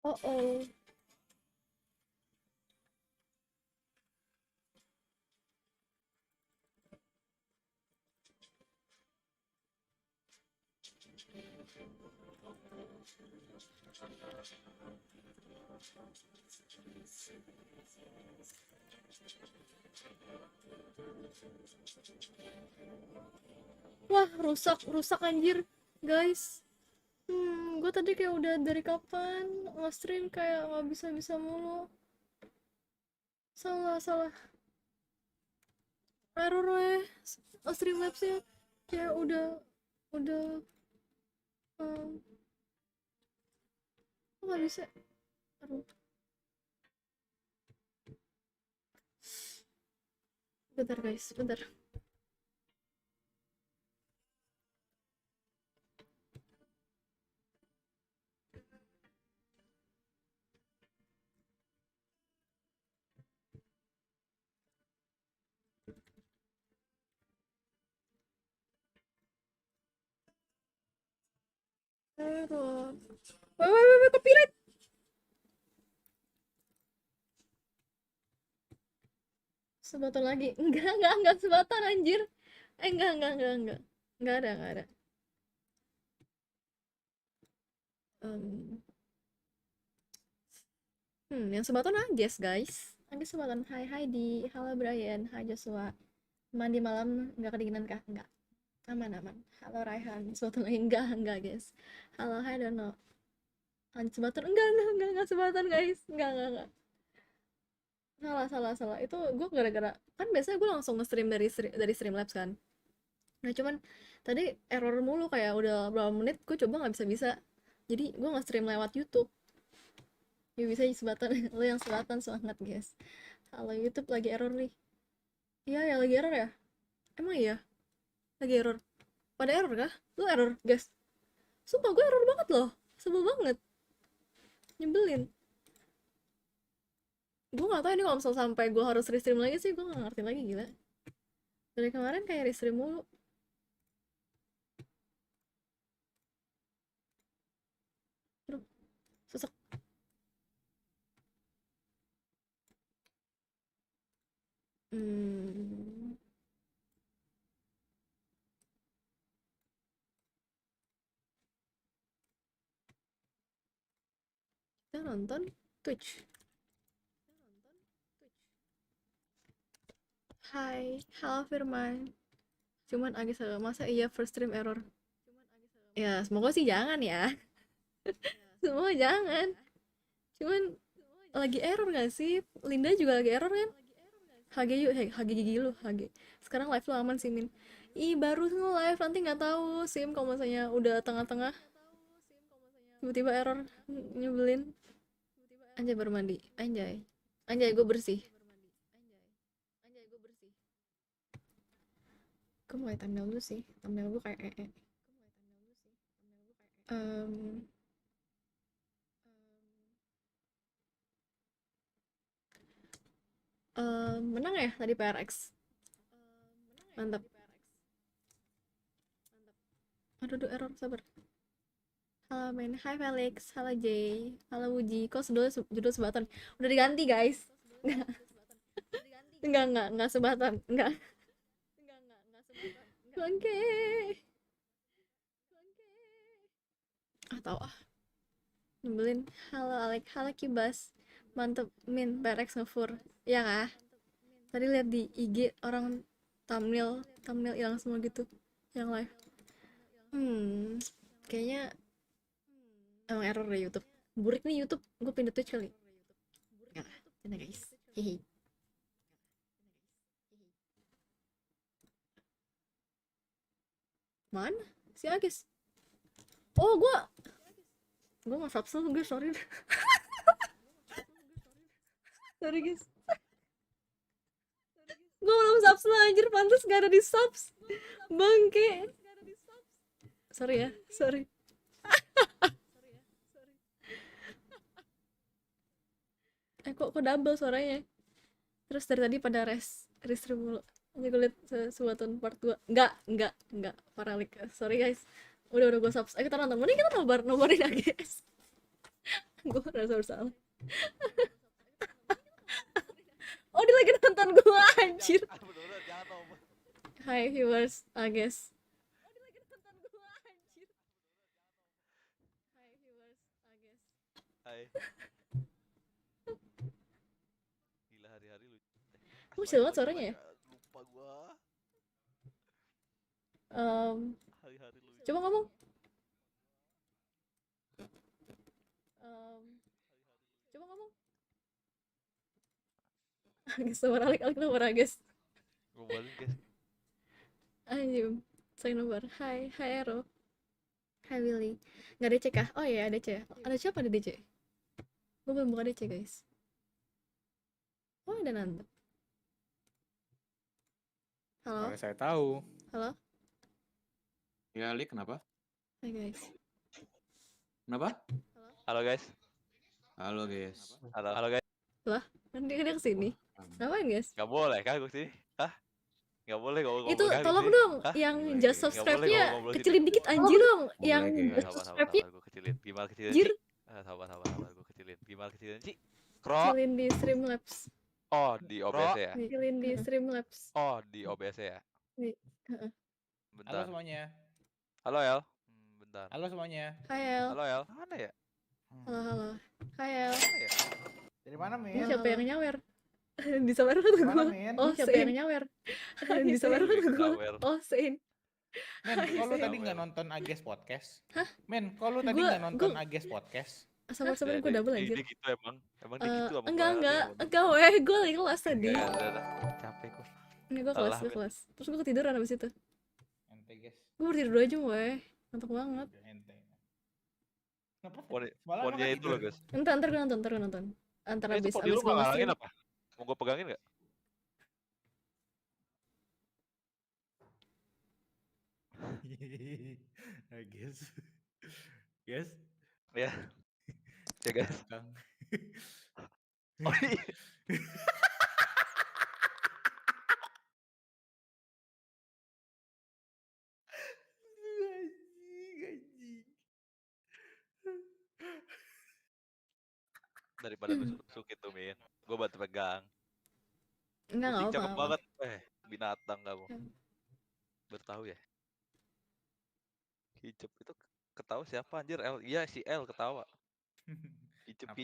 Oh, oh. Wah, rusak anjir, guys. Gue tadi kayak udah dari kapan nge-stream kayak nggak bisa mulu. Salah. Error weh. Streamlabsnya kayak udah um, nggak bisa. Aduh, bentar guys, bentar. Error. Wait, copyright. Sebaton lagi. Enggak sebaton anjir. Enggak. Enggak ada. Um, yang sebaton Agnes, guys. Agnes sebaton. Hai Heidi, halo Brian, hai Joshua. Mandi malam nggak kedinginan kah? Enggak. Aman. Halo Raihan, sebaton lagi. Enggak guys. Halo, hai Dono. Lanjut sebaton. Enggak sebaton guys. Enggak. Salah. Itu gue gara-gara kan biasanya gue langsung nge-stream dari Streamlabs kan. Nah cuman tadi error mulu kayak udah berapa menit gue coba nggak bisa. Jadi gue nge-stream lewat YouTube. Ya bisa sebaton. Lo yang selatan semangat guys. Halo YouTube lagi error nih. Iya ya lagi error ya. Emang iya lagi error. Pada error kah? Lu error guys. Sumpah gue error banget loh. Sebel banget. Nyebelin. Gue gak tau ini kalau misal sampai gue harus restream lagi sih gue gak ngerti lagi gila. Dari kemarin kayak restream mulu. Aduh, susah. Kita nonton Twitch. Hai, halo Firman. Cuman agak salah, masa iya first stream error? Ya, semoga sih jangan ya. Semoga jangan. Cuman lagi error gak sih? Linda juga lagi error kan? HG yuk, HG gigi lu, HG. Sekarang live lu aman sih, Min. Ih, baru nge-live, nanti nggak tahu Sim kalau misalnya udah tengah-tengah tiba-tiba error nyebelin. Anjay baru mandi, anjay gue bersih. Gue mulai thumbnail dulu sih, thumbnail gue kayak menang ya tadi PRX, mantap. Aduh error, sabar. Halo men, hai Felix, halo Jay, halo Wuji. Kok judul sebaton udah diganti guys. Enggak sebaton, enggak. Oke. Tahu nyebelin. Halo Alek, halo Kibas, mantep Min, PRX ngefur ya kah? Tadi lihat di IG orang thumbnail hilang semua gitu yang live. Kayaknya emang error deh YouTube. Burik nih YouTube, gue pindah Twitch kali. Enggak lah, pindah guys. Hehe. Mana si Agis? Oh, gue nggak subscribe guys, sorry. Sorry guys, gue belum subscribe anjir, pantas gak ada di subs bangke. Sorry ya, sorry. Kok double suaranya. Terus dari tadi pada restream mulu. Ini gue liat Subaton part 2. Enggak paralik. Sorry guys. Udah gue subs. Ayo kita nonton. Mending kita nobarin aja guys. Gue merasa bersalah. Oh, dia lagi nonton gue, anjir. Hi viewers, I guess. Hai. Gila hari-hari lu. Kecil banget suaranya ya? Lupa gua. Hari-hari lu. Coba ngomong. Coba ngomong. Agis nomor alik nomor Agis. Gua balik guys. Anjim. Saya Nobar. Hai Ero. Hai Willy. Nggak DC kah? Oh iya ada DC. Ada siapa di DC? Gue belum buka DC guys. Oh ada Nanda. Halo. Boleh saya tahu. Halo. Ya, Lik, kenapa? Hai guys. Kenapa? Halo guys. Halo, guys. Halo guys. Lah, kan dia kesini. Ngapain guys? Gak boleh kan gua sini? Hah? Gak boleh ngomong. Itu tolong dong, yang just subscribe-nya kecilin dikit anjir dong. Yang just subscribe-nya gua kecilin. Gimana kecilin? anjir. Sabar gua kecilin. Gimana kecilin sih? Kecilin di Streamlabs. Oh, di OBS ya? Kecilin di Streamlabs. Oh, di OBS ya? Bentar. Halo semuanya. Halo El. Bentar. Halo semuanya. Hai El. Halo El. Mana ya? Halo. Hai El. Mana ya? Dari mana, Min? Ini siapa yang nyawer? Disabar kata gue. Oh, siapa yang nyawer? Disabar kata gue. Oh, Sein. Men, kok lu tadi nggak nonton Ages Podcast? Hah? Men, kok lu tadi nggak nonton Ages Podcast? Sabar gue double anjir. Dia gitu emang dia gitu sama Enggak weh, gue lagi kelas tadi. Capek kok. Ini gue kelas. Terus gue ketiduran abis itu. Ente, guys. Gue baru tidur 2 jam weh. Ngantuk banget. Ente. Kenapa? Pokoknya itu loh guys. Ntar gue nonton. Antar abis lu gue ngalangin apa? Mau gue pegangin gak? Ages. Guys. Ya. Ya guys. Oh iya. Daripada lu suki tuh Min, gue bantu pegang. Enggak cakep apa-apa. banget, binatang kamu. Bertahu ya? Hijab itu ketawa siapa anjir? Iya si L ketawa. Hijab.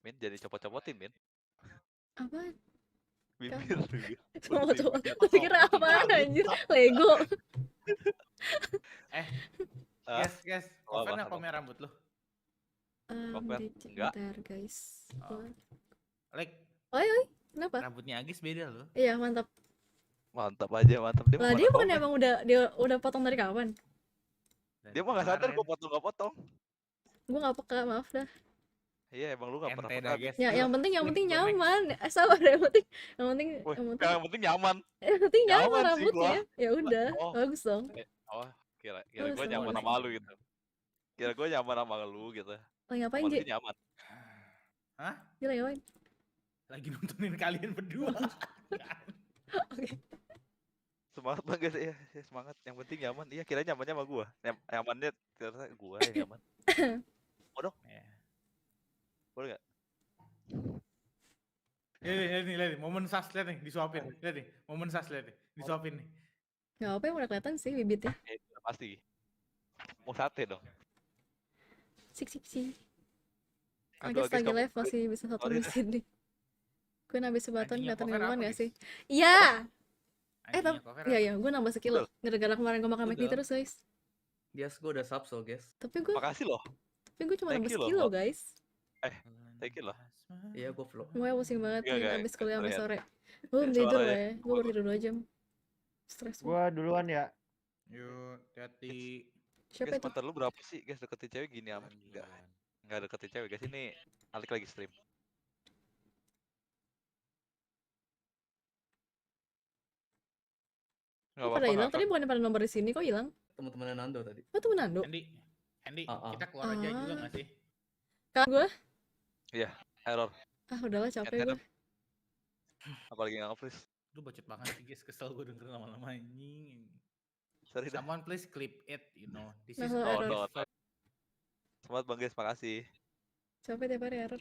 Min jadi copot-copotin Min. Apaan? Bibir. Coba. Lu pikir apaan anjir? Lego. Guys, cover apa rambut lu? Enggak. Bentar guys. Like. Oi, kenapa? Rambutnya Agis beda loh. Iya, mantap. Mantap aja. Lah dia bukan emang udah potong dari kapan? Dia mah enggak sadar gua potong. Gua enggak peka, maaf dah. Iya, emang lu enggak pernah peka. Ya, yang penting nyaman. Sabar, yang penting nyaman. Yang penting nyaman rambutnya. Ya udah, bagus dong. Oh, kira gua nyaman sama lu gitu. Kira gua nyaman sama lu gitu. Lagi ngapain, Ji? Nyaman. Hah? Dia lagi ngapain? Lagi nontonin kalian berdua. Oke. Semangat banget ya, semangat. Yang penting nyaman. Iya, kira nyamannya sama gua. Nyamannya ternyata gua yang nyaman. Mau dong? Boleh enggak? Lihat nih, momen sas lihat nih, disuapin. Lihat nih, momen sas lihat nih, disuapin nih. Enggak apa yang udah kelihatan sih bibitnya. Itu pasti. Mau sate dong. Sik. Agak lagi live masih bisa 1 menit sini. Gue nambah sebatang kelihatan minuman gak sih? Iya. Iya, gue nambah sekilo. Gara-gara kemarin gue makan McD terus guys. Guys, gue udah sub so guys. Makasih loh. Tapi gue cuma nambah sekilo guys. Thank you loh. Iya, gue vlog. Gue pusing banget nih abis kuliah sampai sore. Gue belum tidur ya. Gue baru tidur 2 jam. Stres. Gue duluan ya. Yuk, hati. Siapa itu? Mantan lu berapa sih guys deketin cewek gini amat? Enggak deketin cewek guys, ini Alik lagi stream. Kok pada hilang? Tadi bukannya pada nomor di sini kok hilang? Temen-temennya Nando tadi. Oh, temen Nando? Andy, kita keluar aja juga gak sih? Kak gue? Iya, error. Udahlah capek gue. Apalagi nggak nge-freeze. Lu bacot banget sih guys, kesel gue denger lama-lama anjing. Sorry dah. Someone please clip it, you know. This Nah, is error. Semangat Bang Ges, makasih. Capek tiap hari error.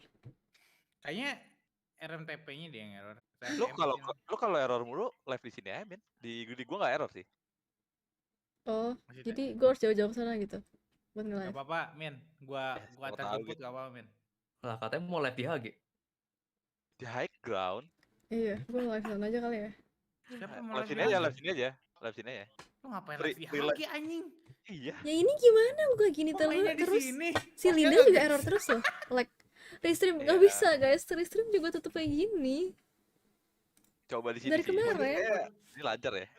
Kayaknya RMTP-nya dia yang error. Lu kalau error mulu live di sini aja, men. Di gua nggak error sih. Oh, Maksudnya? jadi gue harus jauh-jauh sana gitu buat Gak nge-live. apa-apa, Min. Gua Nggak antar tahu jemput gitu. gak apa-apa, Min. Lah katanya mau live di HG. Di high ground. Iya, gue live sana aja kali ya. Siapa mau Live live sini di aja, HG? live sini aja. Lu ngapain Free- live di free HG anjing? Iya. Ya ini gimana gue gini Kok mainnya di terus. sini? Si Oke, Linda nggak juga bisa. error terus loh. Like restream nggak Iya. bisa guys, restream juga tetep kayak gini. Coba di sini Dari sih. kemarin. Ini lancar ya.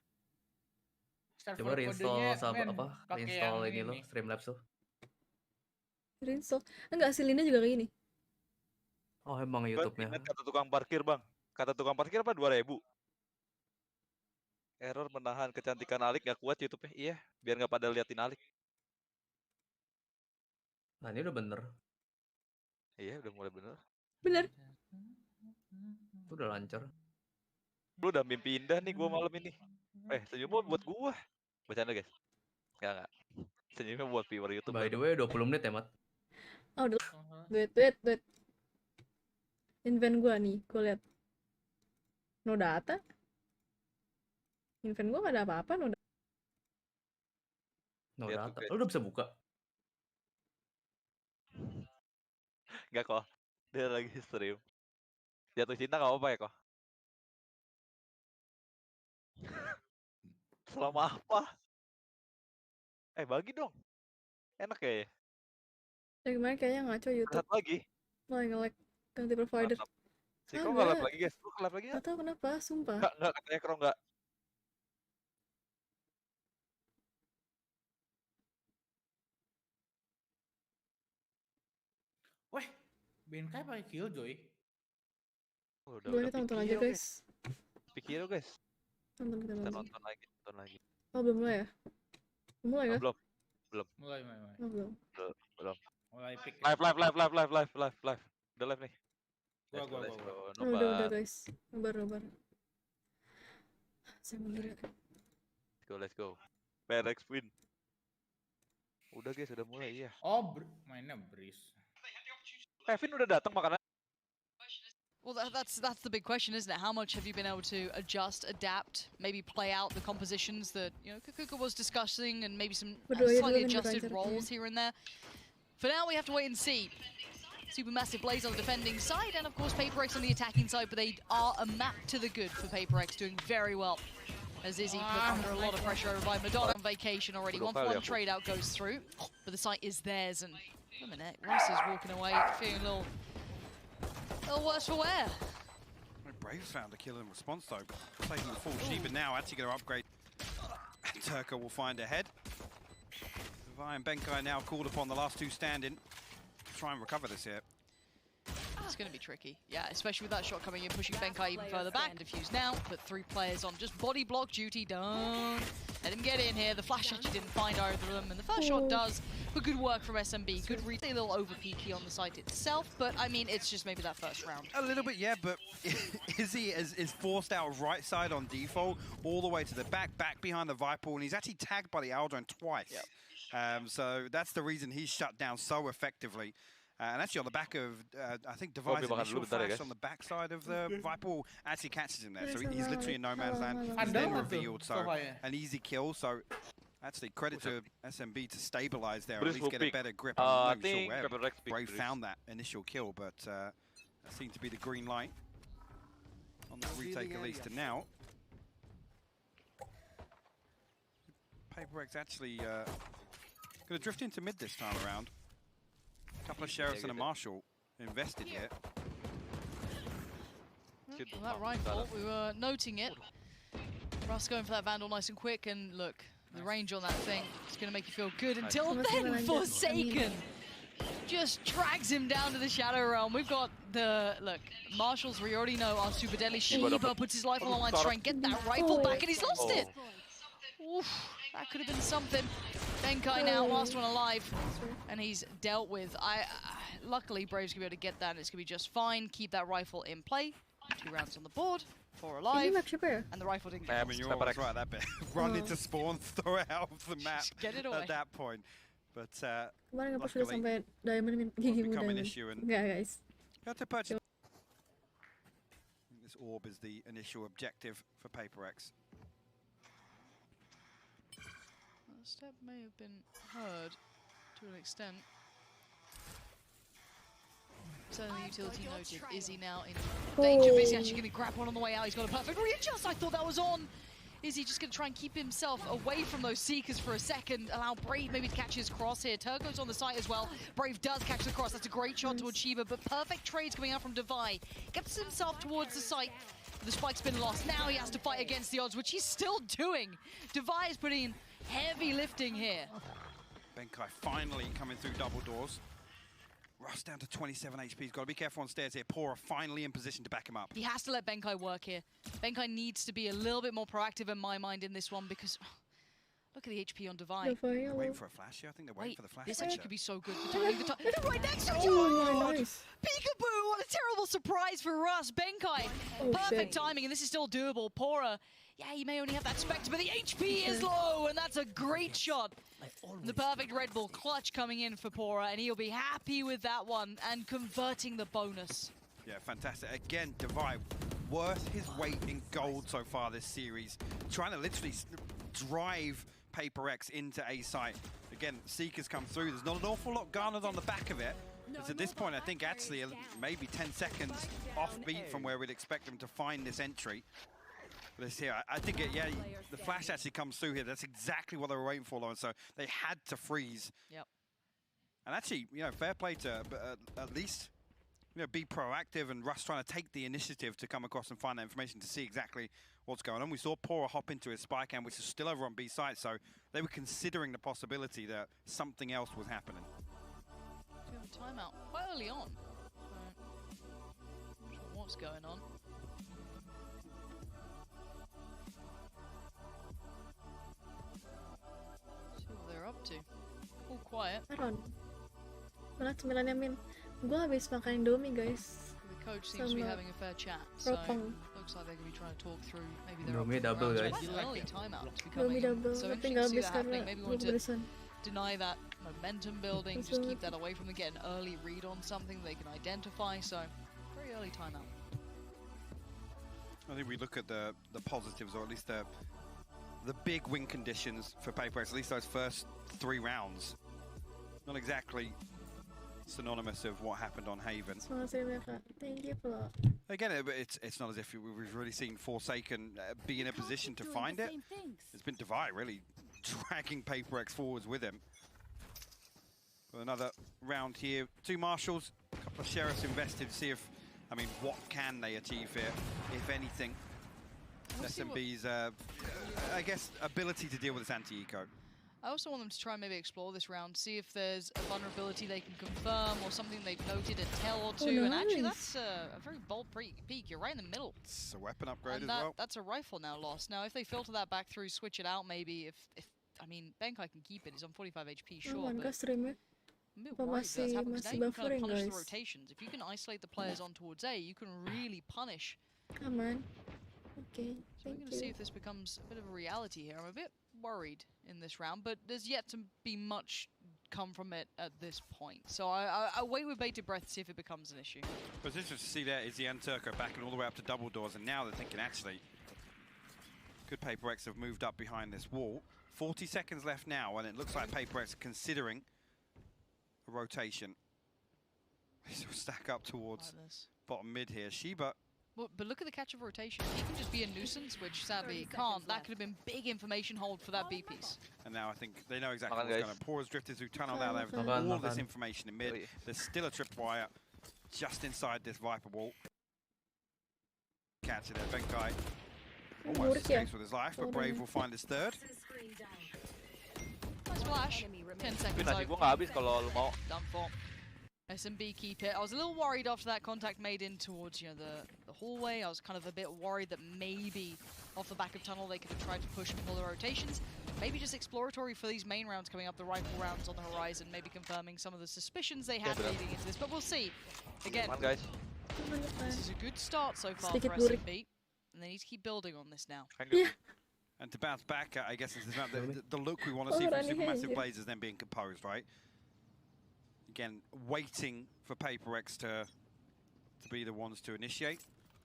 Coba reinstall reinstall ini lo Streamlabs tuh. Reinstall. Enggak, si Linda juga kayak gini. Oh emang Bang, YouTube-nya. ingat kata tukang parkir, Bang. Kata tukang parkir apa 2.000? Error menahan kecantikan Alik gak kuat YouTube-nya. Iya, biar nggak pada liatin Alik. Nah ini udah bener. Iya, udah mulai bener. Bener. Itu udah lancar. Lu udah mimpi indah nih gua malam ini. Senyumnya buat gua. Bercanda, guys. Enggak. Senyumnya buat viewer YouTube. By the way 20 menit ya, Mat. Oh, udah. Wait. Invent gua nih, gua lihat. No data. Invent gua gak ada apa-apa, no data. No Lihat tuh, data. guys. Lu udah bisa buka? Enggak kok. Dia lagi stream. Jatuh cinta gak apa-apa ya kok? Selama apa? Bagi dong. Enak kayaknya. Ya kemarin kayaknya ngaco YouTube. Satu lagi. Nge-lag ganti provider. Mantap. Si Kro nggak live lagi guys. Lu live lagi Gak nggak? tau kenapa, sumpah. Nggak katanya Kro nggak. Weh, 𝘋𝘰𝘯𝘢 pakai Killjoy. Boleh kita nonton aja guys. Pikir guys. Kita Kita nonton. nonton lagi. Oh belum mulai ya? Belum mulai kan? Belum. Mulai. Oh belum. Mulai pick. Live. Udah live nih. Gua. Let's go. Oh, udah Nobar. guys. Nobar. Saya mengira. Let's go. PRX win. Udah guys, udah mulai ya. Oh, mainnya Breeze. Kevin udah datang makanan. Well, that's the big question, isn't it? How much have you been able to adjust, adapt, maybe play out the compositions that 𝘋𝘰𝘯𝘴𝘤𝘳 was discussing, and maybe some slightly adjusted roles here and there. For now, we have to wait and see. Supermassive Blaze on the defending side, and of course PRX on the attacking side, but they are a map to the good for PRX, doing very well. As 𝘰𝘰𝘯𝘴 look under a lot of pressure over by Madonna on vacation already. One trade out goes through, but the site is theirs, and wait a minute, Russ is walking away, feeling a little worse for wear. Brave found a kill in response though, taking the full sheep, and now actually going to upgrade. 𝘚𝘶𝘚 will find ahead. 𝘰𝘯𝘴𝘤𝘳 and 𝘋𝘰𝘯𝘴 now called upon the last two standing. Try and recover this here. It's going to be tricky, yeah, especially with that shot coming in, pushing 𝘋𝘰𝘯𝘴 even further back. Diffuse now, put 3 players on just body block duty. Don't let him get in here. The flash actually didn't find either of them, and the first shot does. But good work from SMB. Good read. A little over peaky on the site itself, but I mean, it's just maybe that first round. A little bit, yeah, but 𝘰𝘰𝘯𝘴 is forced out right side on default, all the way to the back behind the Viper, and he's actually tagged by the �ㄚ𝘚𝑑rone twice. Yep. So that's the reason he's shut down so effectively. And actually on the back of, I think Device's initial flash on the backside of the Viper actually catches him there. So he's literally in no man's land. He's then revealed, so an easy kill. So actually credit to SMB to stabilize there, or at least get a better grip. I'm not really sure where Brave found that initial kill, but that seemed to be the green light on that retake at least. And now, PRX actually going to drift into mid this time around. A couple of sheriffs and a marshal invested here. Well, that rifle, we were noting it. Russ going for that Vandal nice and quick, and look, the range on that thing is going to make you feel good until then Forsaken just drags him down to the Shadow Realm. We've got the, look, marshals we already know are super deadly. 𝘰𝘰𝘯𝘴 puts his life on the line to try and get that rifle back, and he's lost it. Oof, that could have been something. 𝘋𝘰𝘯𝘴 now, last one alive, and he's dealt with. Luckily, Brave's going to be able to get that, and it's going to be just fine. Keep that rifle in play. 2 rounds on the board, 4 alive, and the rifle didn't get lost. You're always right, that bit. Run into spawn, throw it out of the map Get it away. at that point. But Kemarin nggak sudah luckily, sampai diamond gigi become an diamond. issue and Enggak guys. got to purchase. This orb is the initial objective for PRX. The step may have been heard to an extent. Certainly utility noted. 𝘰𝘰 now in danger. 𝘰𝘰 actually going to grab one on the way out. He's got a perfect readjust. I thought that was on. 𝘰𝘰 just going to try and keep himself away from those Seekers for a second. Allow Brave maybe to catch his cross here. 𝘚𝘶𝘅𝑚 on the site as well. Brave does catch the cross. That's a great shot towards 𝘶𝘩, but perfect trades coming out from 𝘊𝘰. Gets himself towards the site. The spike's been lost. Now he has to fight against the odds, which he's still doing. 𝘊𝘰 is putting in heavy lifting here. 𝘋𝘰 finally coming through double doors. Russ down to 27 HP. He's got to be careful on stairs here. 𝘭𝘪 finally in position to back him up. He has to let 𝘋𝘰 work here. 𝘋𝘰 needs to be a little bit more proactive in my mind in this one because look at the HP on 𝘊𝘰. They're waiting for a flash here. I think they're waiting for the flash. This feature. actually could be so good for turning the top. Right next to Oh, nice. Peekaboo! What a terrible surprise for Russ. 𝘋𝘰, Oh, perfect shit. timing, and this is still doable. 𝘭𝘪, yeah, he may only have that Spectre, but the HP is low, and that's a great shot. The perfect Red Bull clutch coming in for 𝘭𝘪, and he'll be happy with that one and converting the bonus. Yeah, fantastic. Again, 𝘊𝘰 worth his weight in gold so far this series. Trying to literally drive PRX into A site. Again, Seekers come through. There's not an awful lot garnered on the back of it. But at this point, I think actually maybe 10 seconds offbeat from where we'd expect them to find this entry. This here, I think, yeah, the flash actually comes through here. That's exactly what they were waiting for, and so they had to freeze. Yep. And actually, you know, fair play to at least, you know, be proactive, and Russ trying to take the initiative to come across and find that information to see exactly what's going on. We saw 𝘭𝘪 hop into his spy cam, which is still over on B site, so they were considering the possibility that something else was happening. We have a timeout quite early on. Not sure what's going on. See what they're up to. All quiet. Aaron. Mana cemilannya Min? Gue habis makan Indomie guys. The coach seems to be having a fair chat, so looks like they're going to be trying to talk through. Maybe they're Indomie double, guys. Quite an early timeout to be Indomie coming in. double. So Tapi interesting nggak to see habis that karena happening. Maybe we gue want to kepedesan. deny that momentum building, just keep that away from them, get an early read on something they can identify. So very early timeout. I think we look at the positives, or at least the big win conditions for PRX, at least those first 3 rounds. Not exactly synonymous of what happened on Haven. Thank you for Again, it's not as if we've really seen Forsaken be in a position to find it. It's been 𝘊𝘰 really dragging PRX forwards with him. But another round here. 2 marshals, a couple of sheriffs invested to see if, I mean, what can they achieve here, if anything. SMB's, I guess, ability to deal with this anti-eco. I also want them to try and maybe explore this round, see if there's a vulnerability they can confirm or something they've noted, a tell or two. Oh, and actually, nice. that's a very bold peek. You're right in the middle. It's a weapon upgrade And as well. that's a rifle now lost. Now, if they filter that back through, switch it out maybe, if I mean, 𝘋𝘰 can keep it. He's on 45 HP, sure, aman but kah streamnya? I'm a bit Apa worried that's happening. 'Cause now you can kind buffering of punish the guys? rotations. If you can isolate the players on towards A, you can really punish. Aman. Okay, So we're thank going to see you. if this becomes a bit of a reality here. I'm a bit worried in this round, but there's yet to be much come from it at this point. So I wait with bated breath to see if it becomes an issue. But it's interesting to see there is the 𝘚𝘶𝘅 backing all the way up to double doors, and now they're thinking, actually, could PRX have moved up behind this wall? 40 seconds left now, and it looks like PRX are considering a rotation. This will stack up towards Like this. bottom mid here. 𝘶𝘩. Well, but look at the catch of rotation. He can just be a nuisance, which sadly it can't. That could have been big information hold for that B piece. And now I think they know exactly Makan, what's guys. going on. 𝘭𝘪's drifted through tunnel now. They have Makan. all this Makan. information in mid. Oi. There's still a tripwire just inside this Viper wall. Catch it there. 𝘋𝘰 almost Murid ya? escapes with his life, but Oh, Brave no. will find his 3rd. Nice flash. 10 Tapi seconds nasi out. gua nggak habis kalau lu mau. Done for. SMB keep it. I was a little worried after that contact made in towards, you know, the hallway. I was kind of a bit worried that maybe off the back of tunnel they could have tried to push and pull the rotations. Maybe just exploratory for these main rounds coming up, the rifle rounds on the horizon, maybe confirming some of the suspicions they had betul. leading into this. But we'll see. Again, Come on, guys. this is a good start so far Sedikit for burik. SMB. And they need to keep building on this now. Thank you. Yeah. And to bounce back, I guess this is about the look we want to see from Supermassive Blaze is then being composed, right? Again, waiting for PRX to be the ones to initiate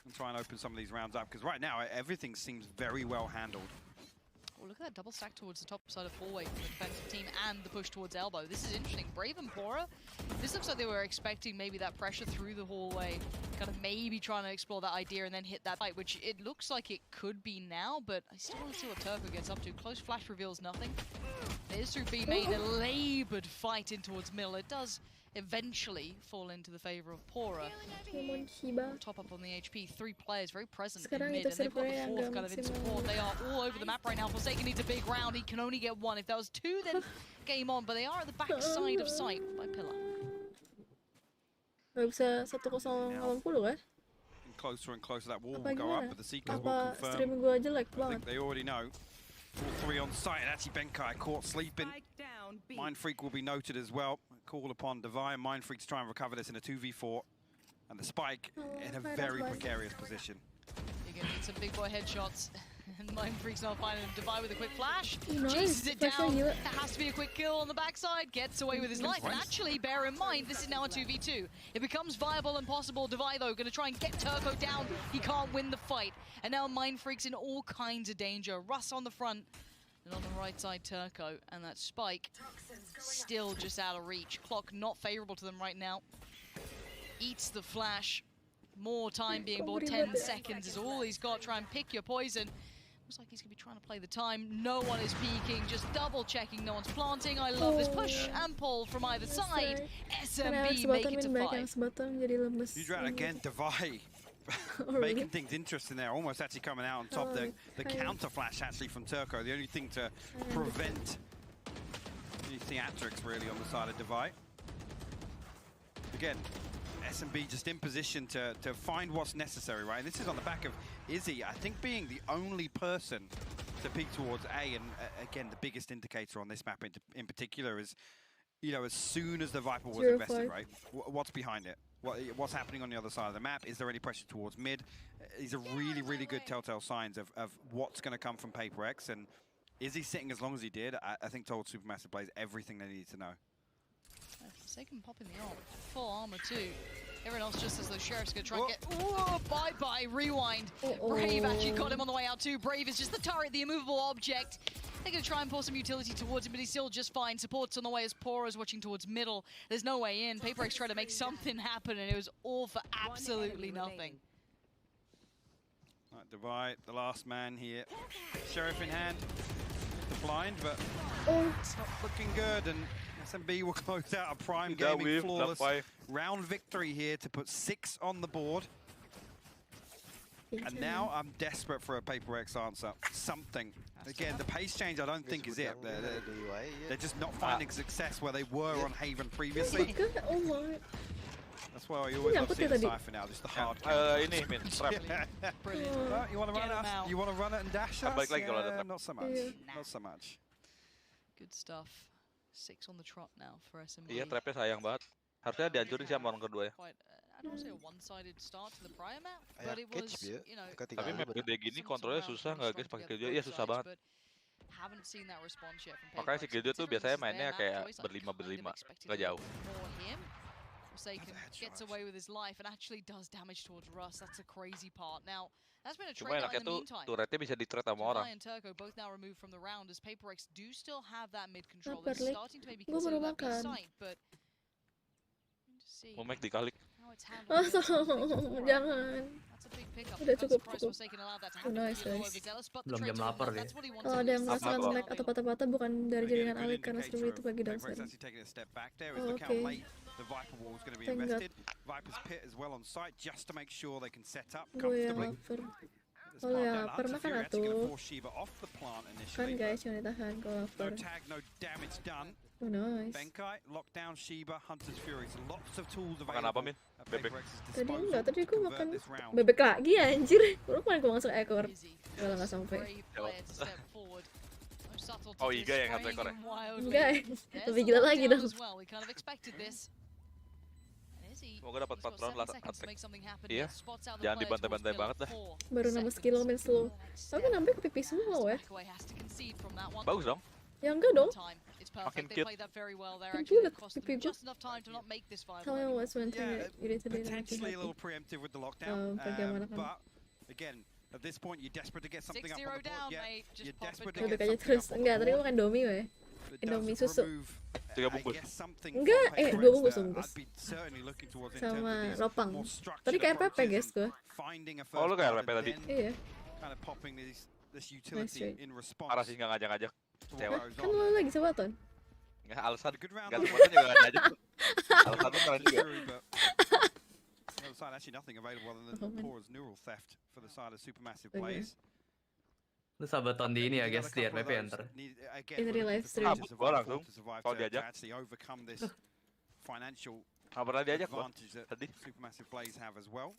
and try and open some of these rounds up, because right now everything seems very well handled. Oh, look at that double stack towards the top side of hallway from the defensive team and the push towards elbow. This is interesting. Brave and 𝘭𝘆, this looks like they were expecting maybe that pressure through the hallway, kind of maybe trying to explore that idea and then hit that fight, which it looks like it could be now, but I still want to see what 𝘚𝘃 gets up to. Close flash reveals nothing. It is through B main, a laboured fight in towards middle. It does eventually fall into the favour of 𝘭𝘆. Top up on the HP, 3 players very present in mid, and they've got the 4th kind of in support. They are all over the map right now. 𝘋𝘰𝘯𝘅 needs a big round. He can only get 1. If that was 2, then game on. But they are at the back side of sight by Pillar. Gak bisa 1080 kan? Closer and closer, that wall will go up, but the Seekers will Apa confirm. stream gue jelek I banget? think they already know. All 3 on site, and actually 𝘋𝘰𝘯𝘅 caught sleeping. Mindfreak will be noted as well. Call upon 𝘚𝘁. Mindfreak to try and recover this in a 2v4. And the Spike in a very precarious position. You're going to need some big boy headshots. And Mindfreak's not finding him. 𝘚𝘁 with a quick flash. Nice. Chases it Flashnya down. gila. That has to be a quick kill on the backside. Gets away with his life. And actually, bear in mind, this is now a 2v2. It becomes viable and possible. 𝘚𝘁, though, going to try and get 𝘚𝘃 down. He can't win the fight. And now Mindfreak's in all kinds of danger. Russ on the front. And on the right side, 𝘚𝘃. And that Spike still just out of reach. Clock not favorable to them right now. Eats the flash. More time being bought. 10 seconds is all he's got. Try and pick your poison. Looks like he's going to be trying to play the time. No one is peeking, just double checking. No one's planting. I love this push and pull from either side. SMB make it to 5. Huge round again, 𝘚𝘁. Making things interesting there, almost actually coming out on top. The counter flash actually from 𝘚𝘃, the only thing to prevent any theatrics really on the side of 𝘚𝘁. Again, SMB just in position to find what's necessary, right? And this is on the back of 𝘰𝘰, I think, being the only person to peek towards A. And again, the biggest indicator on this map in particular is, you know, as soon as the Viper was invested, right? What's behind it? What's happening on the other side of the map? Is there any pressure towards mid? These are really, really good telltale signs of what's going to come from PRX. And is he sitting as long as he did? I think told Supermassive Blaze everything they need to know. 𝘰𝘯𝘅 popping the ult. Full armor too. Everyone else just as the Sheriff's going to try and get... Oh, bye-bye, rewind. Brave actually got him on the way out too. Brave is just the turret, the immovable object. They're going to try and pour some utility towards him, but he's still just fine. Support's on the way as 𝘭𝘆 is watching towards middle. There's no way in. PRX tried to make something happen, and it was all for absolutely nothing. Right, 𝘚𝘁, the last man here. Sheriff in hand. The blind, but it's not looking good. And SMB will close out a prime gaming flawless round victory here to put 6 on the board. And now I'm desperate for a PRX answer. Something. Again, the pace change I don't think is it. They're just not finding success where they were on Haven previously. Oh my. That's why I always love seeing the Cypher now, just the hard Ini min trap. Brilliant. You want to run it? You want to run it and dash us? Balik lagi kalau ada trap. Not so much. Not so much. Good stuff. 6 on the trot now for SMB. Iya, trapnya sayang banget. Harusnya dihancurin sih sama orang kedua ya. I don't say a one-sided start to the prior map, but it was, you know... Tapi map gede gini kontrolnya susah nggak guys pakai 𝘰𝘯𝘅? Iya susah banget. Haven't seen that response yet from Makanya si 𝘰𝘯𝘅 tuh biasanya mainnya kayak berlima, nggak jauh. 𝘋𝘰𝘯𝘅 gets away with his life and actually does damage towards Russ. That's a crazy part. Now, that's been a Cuma trade-out enaknya in the tuh meantime. turretnya bisa di-trade sama orang. 𝘚𝘁 and 𝘚𝘃 both now removed from the round as PRX do still have that mid control. They're starting to maybe consider that B site, but Mau make dikalik. Jangan. Udah cukup. Nice guys. Belum jam lapar dia. Kalau ada yang merasakan lag atau patah-patah bukan dari jaringan Alik karena stream itu bagi downstream. Oh, oke. Thank God. Gue yang lapar. Kalau yang lapar makan atuh. Kan guys yang ditahan kalau lapar. Oh nice. 𝘋𝘰𝘯𝘅, lockdown, 𝘰𝘯𝑆, Hunter's Fury, lots of tools Makan apa available. min? Bebek. Tadi enggak, tadi gue makan bebek lagi anjir. Lu kemarin gue langsung ekor. Kalau nggak sampai. Oh 𝘰𝘰𝘮 yang satu ekor ya? Enggak, lebih gila lagi dong. Semoga dapat 4 round last attack. Iya, jangan Jangan dibantai-bantai banget dah. Baru nambah skill main slow. Tapi nambah ke pipi semua weh. Bagus dong. Ya enggak dong. Makin cute. Juga pipi gue. Tell me what's one thing Yeah, you did today that makes you potentially a little happy. preemptive with the lockdown. Bagaimana kan? But again, at this point, you're desperate to get something up 6-0 on the board. down, Yeah, mate. Just you're pop it, desperate to go. Duduk get aja something terus. up on Enggak, the tadi gue board. makan domi weh. That Indomie does susu. remove, 3 I bungkus. guess, something Enggak, from PRX 2 bungkus, that 2 bungkus. I'd be certainly looking towards in terms of Sama these lopang. more Tadi structured kayak PP approaches guys and gue. finding a Oh, first lu kayak blood PP and tadi. then Iya. kind of popping this utility trade. in response Parah sih nggak ngajak-ngajak. to Cewek. what goes Kan on. lo lagi sebaton. Nggak alasan. A good round Ganti though. motor juga nggak ngajak. Alasan lu keren juga. True, but on the other side, actually nothing available other than Oh, man. 𝘭𝘪𝑬𝑚𝑦 theft for the side of Supermassive Okay. Plays. Lu sahabat di ini ya guys di Another couple RPP of ntar. those need- again, In we're real looking life for stream. Fred to Gua survive, langsung. to survive, Kalau to diajak. actually overcome this financial Nggak pernah diajak gua. advantage that Tadi. Supermassive Plays have as well.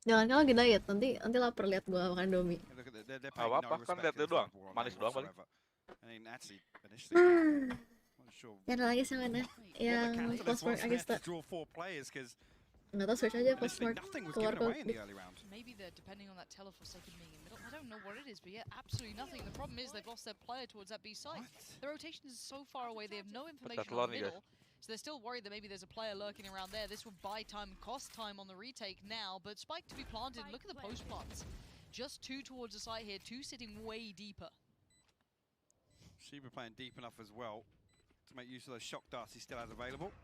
Jangan kalau lagi diet, nanti lapar lihat gue makan domi. And look at they're Nggak paying apa-apa, no kan respect lihat to dia this doang. Viper on Manis A doang paling. whatsoever. I mean, actually, initially, not sure Ya ada lagi sama mana? what Yang the catalyst Postmark was there Agesta. to draw 4 players, because Nggak tahu search aja initially Postmark nothing was keluar given away ke in the early round. Maybe they're depending on that �々being in middle. I don't know what it is, but yeah, absolutely nothing. The problem is they've lost their player towards that B site. What? The rotation is so far away, they have no information telur on nih, guys. middle. So they're still worried that maybe there's a player lurking around there. This would buy time, cost time on the retake now, but Spike to be planted. Look at the post plants. Just 2 towards the site here, 2 sitting way deeper. Sheba playing deep enough as well to make use of those shock darts he still has available.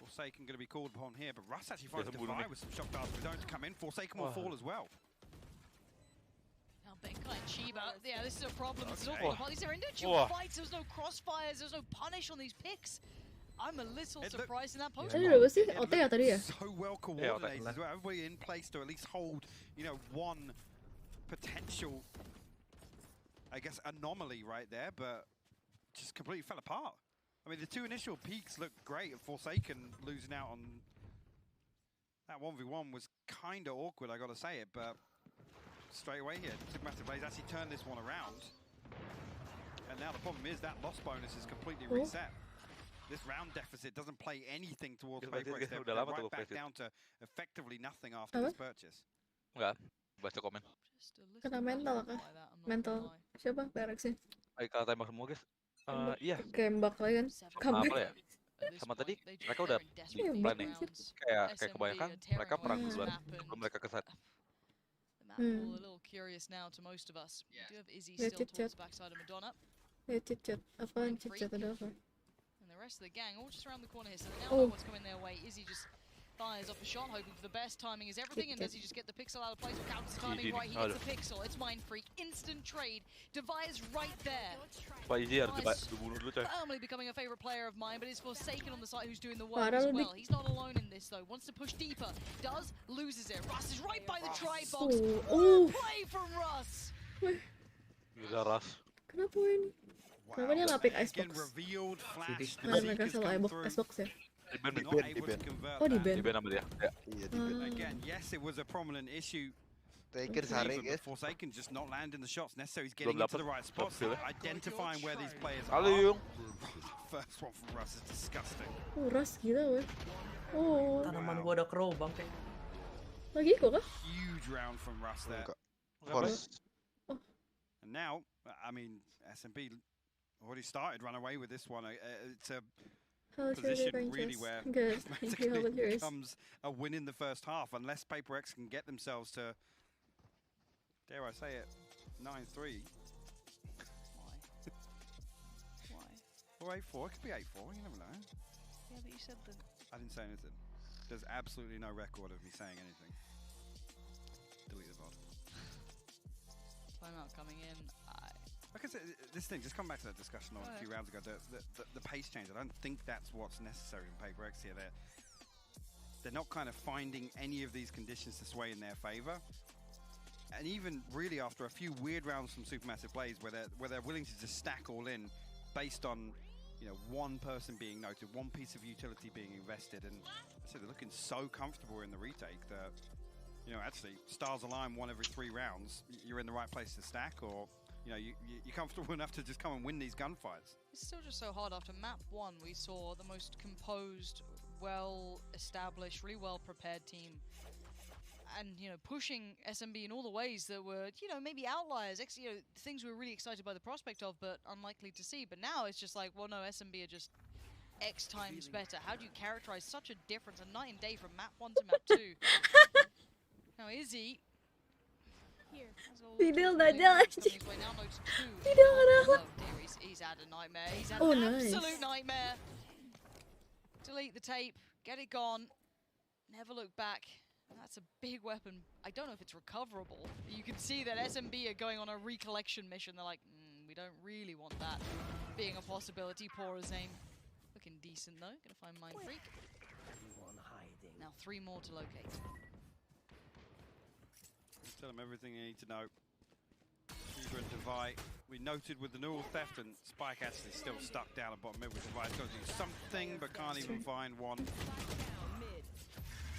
𝘭𝘪𝘳𝘂 going to be called upon here, but Russ actually finds a Biasa bunuh divide nih. with some shock darts, but don't come in. 𝘭𝘪𝘳𝘂 will Wah. fall as well. Now 𝘋𝘰𝘯𝘵, yeah, this is a problem. This is all Okay. falling apart. These are individual Wah. fights. There's no crossfires. There's no punish on these picks. I'm a little It look- surprised in that post. Tadi berapa sih? It OT ya tadi ya? So well Yeah, coordinated as well. Everybody in place to at least hold, one potential, I guess, anomaly right there, but just completely fell apart. I mean, the 2 initial peaks looked great, and 𝘭𝘪𝘳𝘂 losing out on that 1v1 was kind of awkward, I gotta say it, but straight away here, Supermassive Plays actually turned this one around. And now the problem is that loss bonus is completely Oh. reset. This round deficit doesn't play anything towards Dia PRX. They're udah lama tuh right gua back playset. down to effectively nothing after Apa? this purchase. Enggak. Baca komen. Just a little Kena bit mental off kah? by that, I'm not Mental gonna lie. siapa? PRX-nya. Ayo kalau tembak semua guys. Iya. Kembak lagi kan. Seven Comeback. Apa ya? At this Sama point, tadi they just- mereka udah they're in di desperate Iya, plan nih. rounds. Kayak SMB kebanyakan are tearing mereka perang away from duluan the map and sebelum mereka kesat. the map all Hmm. a little curious now to most of us. We do have 𝘰𝘰 Lihat still chat-chat. towards the backside of Madonna. Ya chat-chat. Apaan chat-chat ada apa? And the rest of the gang all just around the corner here, so they now Oh. know what's coming their way. 𝘰𝘰 just fires off a shot, hoping for the best. Timing is everything, and does he just get the pixel out of place? Or counts the timing Easy. right? He gets the pixel. It's Mind Freak. Instant trade. 𝘭𝘪𝘬𝘂 right there. Pak Izzy harus dibunuh dulu coy. Firmly becoming a favorite player of mine, but it's 𝘭𝘪𝘂 on the side who's doing the work Parah as lu, well. He's not alone in this though. Wants to push deeper. Does, loses it. Russ is right by the try box. Oh. What a play from Russ! Gila ras. Kenapa ini? Kenapa dia nggak pick Again, Icebox? revealed flash. The Mana mereka Seekers selalu come Icebox through, Icebox ya? Di ban, di not ban, di able ban. to convert Oh, di that. ban. Di ban sama dia. Ya. Iya di band. Again, yes, it was a prominent issue. Terakhir sehari But guys. 𝘭𝘪𝘂 just not landing the shots necessary. He's Belum getting into dapat. the right spots, Dapat, ya. identifying where these players Halo are. Yung. First one from Russ is disgusting. Ras gila weh. Oh. Tanaman gua ada crow bangke. Lagi kok kah? Huge round from Russ there. Enggak. Forest. And now, I mean, SMB already started run away with this one. It's a How's your position day, really Princess? where Good. Thank you. How about mathematically yours? becomes a win in the first half unless PRX can get themselves to, dare I say it, 9-3 Why? or 8-4. It could be 8-4. You never know. Yeah, but you said that. I didn't say anything. There's absolutely no record of me saying anything. Delete the VOD. Timeout coming in. Like I said, this thing, just come back to that discussion on a few rounds ago, the pace change. I don't think that's what's necessary in PRX here. They're not kind of finding any of these conditions to sway in their favor. And even really after a few weird rounds from Supermassive Plays where they're willing to just stack all in based on, one person being noted, one piece of utility being invested, and so they're looking so comfortable in the retake that, actually, stars align one every 3 rounds. You're in the right place to stack, or you know, you're comfortable enough to just come and win these gunfights. It's still just so hard. After map 1, we saw the most composed, well-established, really well-prepared team. And, you know, pushing SMB in all the ways that were, you know, maybe outliers, you know, things we were really excited by the prospect of, but unlikely to see. But now it's just like, well, no, SMB are just X times better. How do you characterize such a difference, a night and day from map 1 to map 2? Now, Izzy... Fidel dajal aja. Fidel kenapa? He's had a nightmare. He's had Oh, an nice. absolute nightmare. Delete the tape. Get it gone. Never look back. That's a big weapon. I don't know if it's recoverable. You can see that SMB are going on a recollection mission. They're like, we don't really want that being a possibility. 𝘭𝘪𝘬𝘦. Looking decent though. Gonna find Mind Freak. Now 3 more to locate. Tell them everything you need to know. 𝘰𝘯𝘓 and 𝘠𝘬𝘳. We noted with the neural theft, and Spike actually still stuck down at bottom mid with 𝘠𝘬𝘳's got to do something, but can't even find one.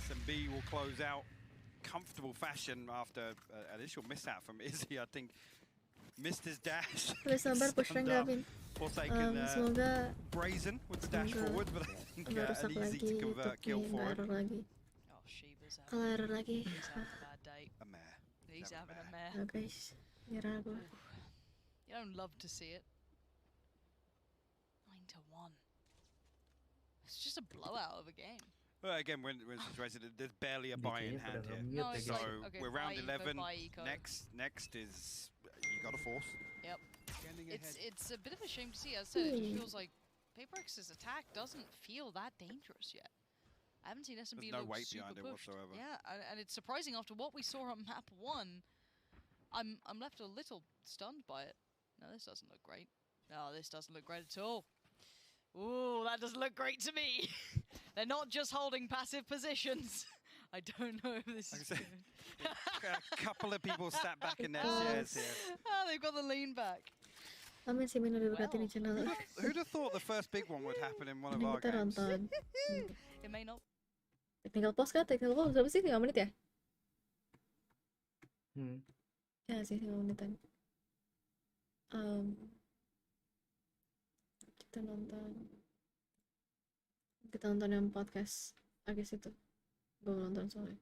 SMB will close out comfortable fashion after an initial mishap from Izzy. I think missed his dash. Udah sabar push rank Gavin. Semoga Brazen with the dash forward, but I think nggak rusak an easy lagi to convert kill YouTube-nya, for nggak it. error lagi. Oh, Sheba's out. Kalau error lagi, He's having a bad day. A mare. He's Never having a mare. mare. oh guys, nyerah gue. You don't love to see it. 9-1. It's just a blowout of a game. Well, again, when situated, there's barely a buy-in hand here. No, it's So like, okay, we're round buy eco, 11. buy eco. Next is you got to force. Yep. Getting ahead. It's a bit of a shame to see. As I said, it just feels like PRX's attack doesn't feel that dangerous yet. I haven't seen SMB There's no look weight super behind it pushed. whatsoever. Yeah, and it's surprising after what we saw on map 1. I'm left a little stunned by it. No, this doesn't look great. No, this doesn't look great at all. Ooh, that doesn't look great to me. They're not just holding passive positions. I don't know if this is good. A couple of people sat back in their chairs here. Oh, they've got the lean back. Amin sih Min udah berarti di channel. Who'd have thought the first big one would happen in one of Ini our kita games? nonton. It may not. Technical pause kan? Technical pause berapa sih? 5 menit ya? Ya sih 5 menitan. Kita nonton yang podcast Agis itu. Gue nonton soalnya.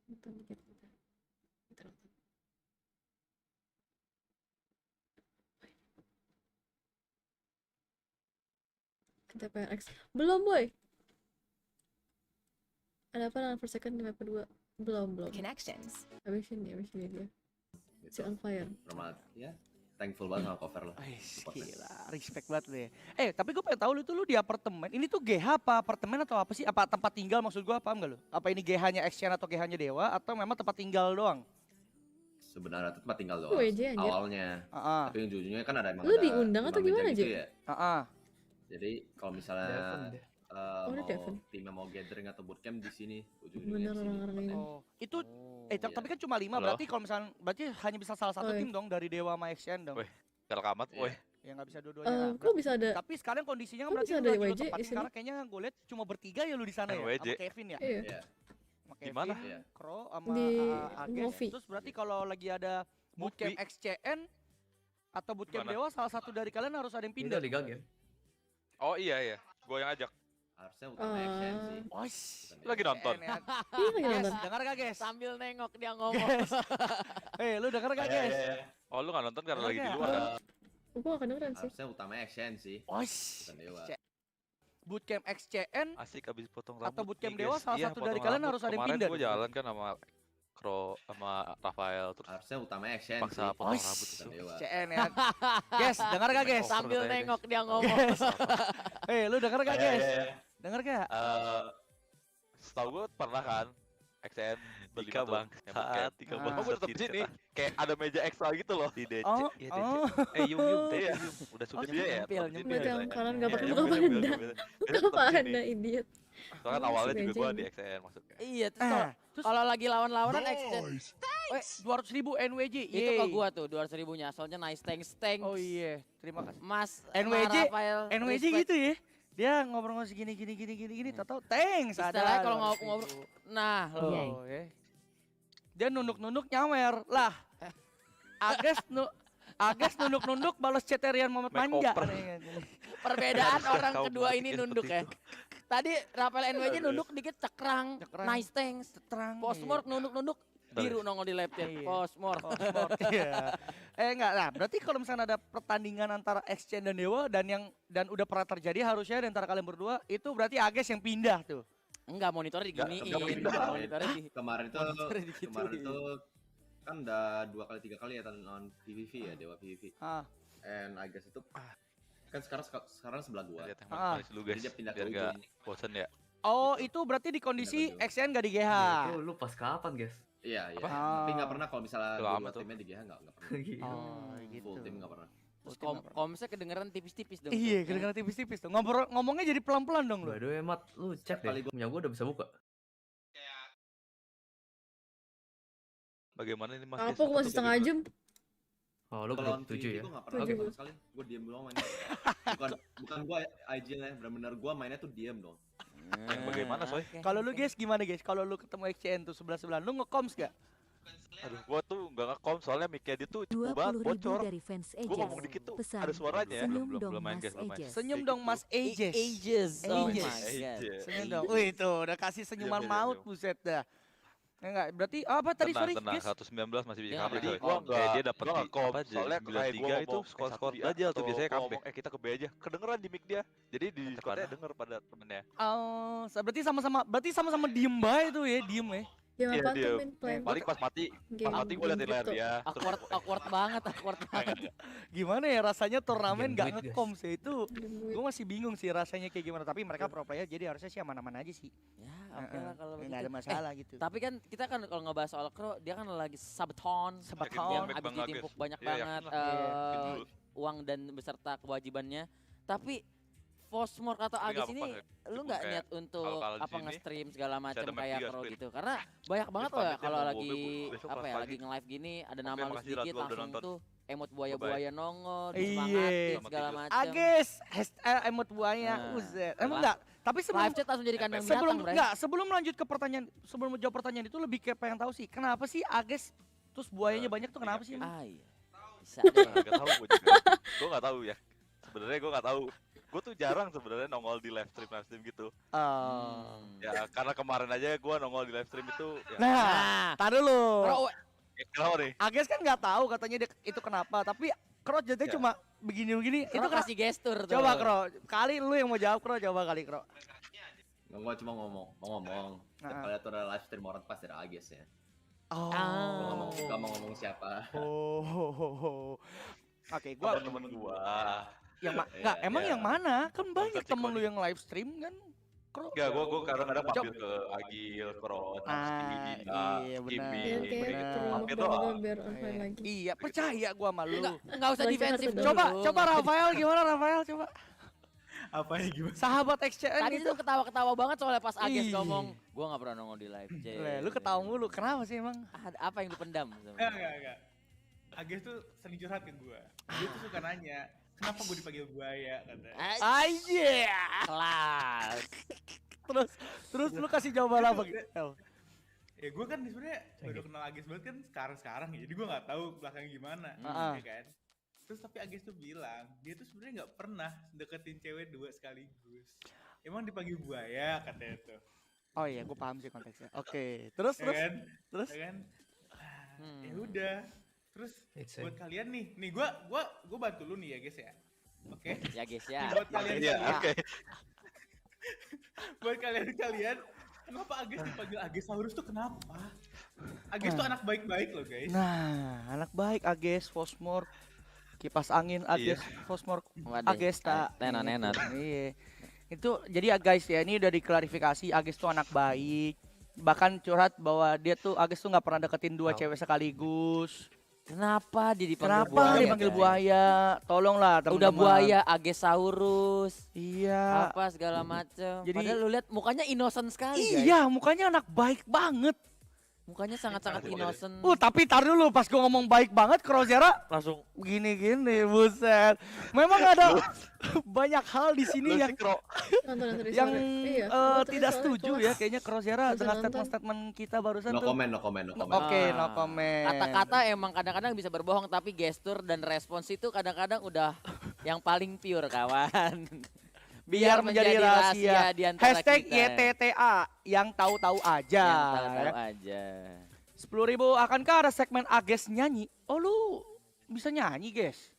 Nonton dikit kita nonton. Kita PRX belum boy. Ada apa dengan first second di map kedua? Belum. Connections. Habis ini dia. Si on fire. Normal ya. Thankful banget sama cover lo. Gila, respect banget lu ya. Tapi gue pengen tahu lu di apartemen. Ini tuh GH apa apartemen atau apa sih? Apa tempat tinggal maksud gue, paham gak lu? Apa ini GH-nya 𝘋𝘰𝘯𝘓 atau GH-nya Dewa atau memang tempat tinggal doang? Sebenarnya itu tempat tinggal doang. WJ, anjir. Awalnya. Tapi yang ujung-ujungnya kan ada emang Lu ada diundang atau gimana gitu aja? ya. Jadi kalau misalnya Devon. timnya mau gathering atau bootcamp di sini Bener ujung-ujungnya di sini. orang-orang ini. Oh, itu Iya. tapi kan cuma 5 berarti kalau misalnya berarti hanya bisa salah satu Oi. tim dong dari Dewa sama 𝘋𝘰𝘯𝘓 dong. Weh, galak amat, weh. Ya nggak bisa dua-duanya. Kok bisa ada? Tapi sekarang kondisinya kan Kok berarti bisa lu ada lagi lu WJ tempatin di sini? karena kayaknya gue lihat cuma bertiga ya lu di sana ya. WJ. Sama Kevin ya. Iya. Iya. Sama Di mana? Kevin, Iya. Kro sama Di Agis. Movie. Terus berarti kalau lagi ada bootcamp Movie. 𝘋𝘰𝘯𝘓 atau bootcamp Gimana? Dewa, salah satu dari kalian harus ada yang Pindah pindah. Liga Game. Oh iya, gue yang ajak. Harusnya utama action sih. Wos. Lagi nonton. Ya. Iya lagi Guys, nonton. dengar gak guys? Sambil nengok dia ngomong. Guys. Lu denger gak guys? Oh, lu nggak nonton karena Dengar lagi di nggak? luar kan? Gue gak kedengeran sih. Harusnya utama action sih. Wos. Bukan Dewa. Bootcamp 𝘋𝘰𝘯𝘓 Asik abis potong rambut. atau bootcamp nih, Dewa, guys. salah Iya, satu potong dari kalian rambut. harus ada yang Kemarin pindah. gue jalan kan sama Kro sama Rafael terus Harusnya utama action paksa sih. potong Wos. rambut itu. Bukan Dewa. 𝘋𝘰𝘯𝑓 ya. Guys, denger gak guys? Sambil Over nengok dia ngomong. Guys. Lu denger gak guys? Denger gak? Setahu gue pernah kan XN Tika berlima bang, tuh, yang bootcamp. Tika Ah. bang. Oh, gue tetep di sini. Kayak ada meja ekstra gitu loh. Di DC, Oh, ya DC. oh. Yung, Iya, udah Oh, sudah dia ya. nyempil, tetep di nyempil. sini. Yang kanan gak Iya, pakai nyempil, buka nyempil, panda. nyempil. Biasanya Buka tetep di sini. panda idiot. Soalnya kan Oh, awalnya si juga gue Benjamin. di XN maksudnya. Iya, terus kalau lagi lawan-lawanan extend. 200.000 NWJ. Itu ke gua tuh 200.000-nya. Soalnya nice thanks. Oh iya, terima kasih. Mas NWJ Rafael, NWJ respect. gitu ya. Dia ngobrol-ngobrol segini tahu thanks ada. Istilahnya kalau ngobrol, nah Oh, ya. dia nunduk-nunduk nyawer. Lah, Ages nunduk-nunduk balas ceterian Muhammad manja. Perbedaan orang kedua ini nunduk ya. Tadi Rafael NWJ nunduk dikit cekrang, nice thanks. Postmork nunduk-nunduk biru nongol di laptop. Postmork. Iya. Enggak lah, berarti kalau misalnya ada pertandingan antara X-Chain dan Dewa dan udah pernah terjadi harusnya di antara kalian berdua, itu berarti Ages yang pindah tuh. Enggak, monitornya diginiin. Kemarin itu kan udah 2-3 kali ya lawan PVV ya, Dewa PVV. And I guess itu kan sekarang sebelah gua. Jadi dia pindah ke ujung. Bosen ya. Oh, itu berarti di kondisi XN gak di GH. Itu lu pas kapan, guys? Iya. Tapi nggak pernah kalau misalnya dua timnya di GH nggak pernah. Oh, gitu. Full tim nggak pernah. Terus komsnya kedengeran tipis-tipis dong. Iya, kedengeran tipis-tipis tuh. Ngomongnya jadi pelan-pelan dong lu. By the way, Mat, lu cek deh. Punya gua udah bisa buka. Bagaimana ini Mas? Apa aku masih setengah jam? Oh, lu belum 7 ya? Gue nggak pernah sama sekali. Gue diem doang mainnya. Bukan gue IG ya, benar-benar gue mainnya tuh diem dong. Bagaimana Soy? Kalau lu guys gimana guys? Kalau lu ketemu XCN tuh sebelah-sebelah, lu nge-coms gak? Aduh, gua tuh nggak nge-com soalnya mic-nya dia tuh bocor. Gua ngomong dikit tuh ada suaranya ya. Belum main guys, belum main. Senyum dong Mas Ages. Oh my God. Senyum dong. Wih tuh udah kasih senyuman maut buset dah. Enggak, berarti apa tadi sorry guys? 119 masih bisa comeback. Jadi gua kayak dia dapat nge-com soalnya 93 itu skor-skor aja tuh biasanya comeback. Kita ke B aja. Kedengeran di mic dia. Jadi di Discord-nya denger pada temennya. Oh, berarti sama-sama diem bae tuh ya, diem ya. Iya, paling pas mati gue liatin layar dia. Awkward banget. Gimana ya rasanya turnamen gak nge-com sih itu. Gue masih bingung sih rasanya kayak gimana. Tapi mereka pro player jadi harusnya sih aman-aman aja sih. Ya oke lah kalau begitu. Gak ada masalah gitu. Tapi kan kita kan kalau ngebahas soal Kro, dia kan lagi sabaton. Yang abis ditimpuk banyak banget uang dan beserta kewajibannya. Tapi Fosmork atau Ages ini lu nggak niat untuk nge-stream segala macam kayak Kro gitu, karena banyak banget loh ya kalau lagi lagi nge-live gini ada nama lu sedikit langsung tuh emot buaya-buaya nongol, disemangatin segala macam. Ages emot buaya, uzet. Emang enggak? Tapi live chat langsung jadi kandang binatang, sebelum lanjut ke pertanyaan, sebelum menjawab pertanyaan itu lebih kayak pengen tahu sih, kenapa sih Ages terus buayanya banyak tuh kenapa sih? Iya. Bisa deh. Gak tahu gue juga. Gue nggak tahu ya. Sebenarnya gue nggak tahu. Gue tuh jarang sebenarnya nongol di live stream gitu. Ya karena kemarin aja gue nongol di live stream itu. Ya. Nah, tar dulu. Kenapa nih? Ages kan nggak tahu katanya itu kenapa, tapi Kro jadinya cuma begini-begini. Itu kasih gestur tuh. Coba Kro, kali lu yang mau jawab Kro, coba kali Kro. Gue cuma ngomong. Kalau tuh ada live stream orang pas dari Ages ya. Gak mau ngomong siapa. Oke, gua temen gua. Yang emang yang mana? Kan banyak temen lu yang live stream kan? Enggak, gua kadang-kadang mampir ke Agil, Kro, iya biar online lagi. Iya, percaya gua sama lu. Enggak usah defensif dulu. Coba Rafael gimana Rafael coba. Apanya gimana? Sahabat XCN tadi itu ketawa-ketawa banget soalnya pas Ages ngomong, gua nggak pernah nongol di live. Lu ketawa mulu, kenapa sih emang? Apa yang dipendam? Enggak. Ages tuh sering curhat ke gua. Dia tuh suka nanya, kenapa gue dipanggil buaya katanya. Kelas. Terus lu kasih jawaban apa gitu? Ya gue kan sebenarnya baru kenal Ages banget kan sekarang ya, jadi gue nggak tahu belakangnya gimana, ya kan. Terus tapi Ages tuh bilang dia tuh sebenarnya nggak pernah deketin cewek 2 sekaligus. Emang dipanggil buaya katanya tuh. Oh iya, gue paham sih konteksnya. Oke, terus. Ya kan? Ya udah. Terus buat kalian nih gue bantu lu nih ya guys ya. Oke. Ya guys ya. Buat kalian buat kalian kenapa Ages dipanggil Agesaurus tuh kenapa? Ages tuh anak baik-baik loh guys. Nah, anak baik Ages, Fosmork, kipas angin Ages, Fosmork, Ages tak nenat. Iya. Itu jadi ya guys ya, ini udah diklarifikasi Ages tuh anak baik. Bahkan curhat bahwa dia tuh Ages tuh nggak pernah deketin 2 cewek sekaligus. Kenapa dia dipanggil buaya? Tolonglah teman-teman. Udah buaya, Agesaurus. Iya. Apa segala macem. Jadi padahal lu lihat mukanya innocent sekali. Iya, guys. Mukanya anak baik banget. Mukanya sangat-sangat innocent. Tapi tar dulu pas gua ngomong baik banget 𝘋𝘰𝘯𝘴 langsung gini-gini, buset. Memang ada banyak hal di sini yang tidak setuju ya kayaknya 𝘋𝘰𝘯𝘴 dengan statement kita barusan No tuh. comment. Oke, no comment. Kata-kata emang kadang-kadang bisa berbohong, tapi gestur dan respons itu kadang-kadang udah yang paling pure, kawan. Biar menjadi rahasia di antara hashtag kita. YTTA yang tahu-tahu aja. Yang tahu-tahu aja. 10.000, akankah ada segmen Ages nyanyi? Oh lu bisa nyanyi, guys?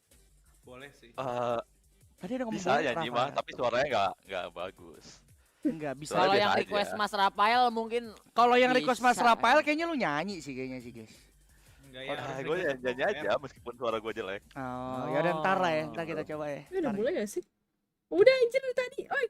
Boleh sih. Tadi ada ngomong bisa nyanyi mah, tapi suaranya nggak bagus. Enggak bisa. Kalau yang request Mas Rafael mungkin. Kalau yang request Mas Rafael kayaknya lu nyanyi sih kayaknya sih, guys. Enggak ya. Gue nyanyi aja meskipun suara gue jelek. Oh, ya udah ntar lah ya, ntar kita coba ya. Udah mulai gak sih? Udah anjir dari tadi. Oi.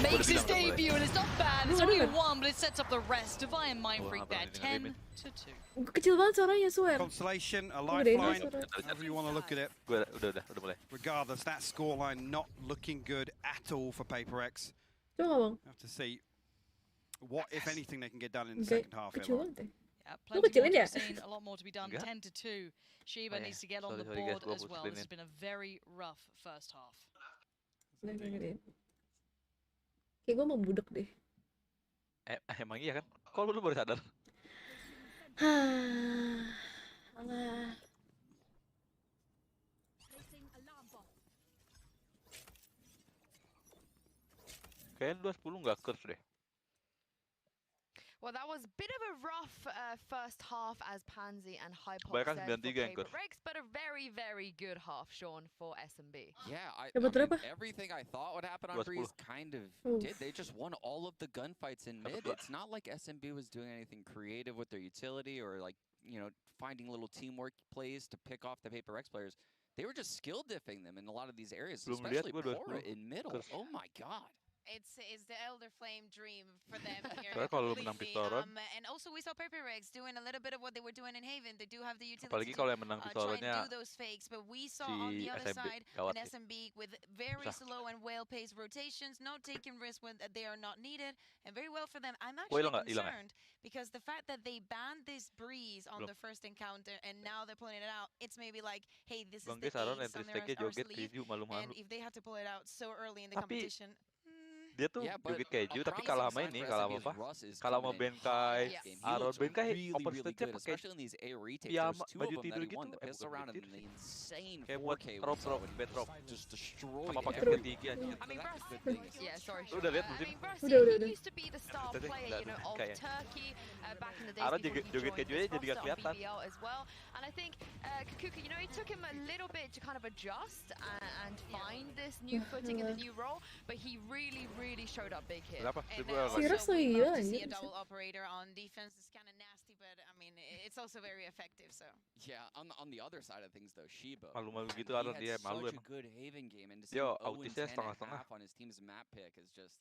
Makes his debut and it's not bad. It's only a 1, but it sets up the rest. 𝘰𝘯𝘴 and Mindfreak there, 10-2. Kecil banget suaranya, swear. Consolation, a lifeline, however you want to look at it. Udah mulai. Regardless, that scoreline not looking good at all for PRX. Coba bang. Have to see what, if anything, they can get done in the second half. Kecil banget ya. Lu kecilin ya? A lot more to be done. 10-2. 𝘰𝘯𝘴 needs to get on the board as well. This has been a very rough first half. Kayak gue mau budek deh. Emang iya kan? Kok lu baru sadar? Alah. Kayaknya 2-10 nggak curse deh. Well, that was a bit of a rough first half as �㑭𝘶𝘳 and 𝘰𝘭𝘭𝘺 said for PRX, but a very, very good half, Sean, for SMB. Yeah, I Dapat berapa? mean, everything I thought would happen on Breeze kind of did. They just won all of the gunfights in mid. It's not like SMB was doing anything creative with their utility or like, you know, finding little teamwork plays to pick off the PRX players. They were just skill diffing them in a lot of these areas, especially 𝘭𝑪 in middle. Oh my god. It's the 𝘚𝘚𝘀𝘆𝑓lame dream for them here. And also we saw PRX doing a little bit of what they were doing in Haven. They do have the utility to try and do those fakes, but we saw on the other side an SMB with very slow and well-paced rotations, not taking risks when they are not needed, and very well for them. I'm actually concerned because the fact that they banned this Breeze on the first encounter and now they're pulling it out, it's maybe like, hey, this is the ace on our sleeve, and if they had to pull it out so early in the competition. Dia tuh joget keju tapi kalah sama ini, kalah sama apa? Kalah sama 𝘃𝘰𝘯𝘴, Aaron 𝘃𝘰𝘯𝘴 open stage-nya pakai piyama baju tidur gitu, kayak buat drop bedrock, sama pakai ketinggi aja. Lu udah lihat musim? Udah. Kayak Aaron joget keju aja jadi gak kelihatan. And I think 𝘋𝘰𝘯𝘴, you know, it took him a little bit to kind of adjust and find this new footing and the new role, but he really showed up big here. And also we love to see a double operator on defense. It's kind of nasty, but I mean, it's also very effective. So yeah, on the other side of things though, 𝘰𝘯𝘴, malu-malu gitu Aaron, dia malu emang. Such a good Haven game, and to see 0-10.5 on his team's map pick is just,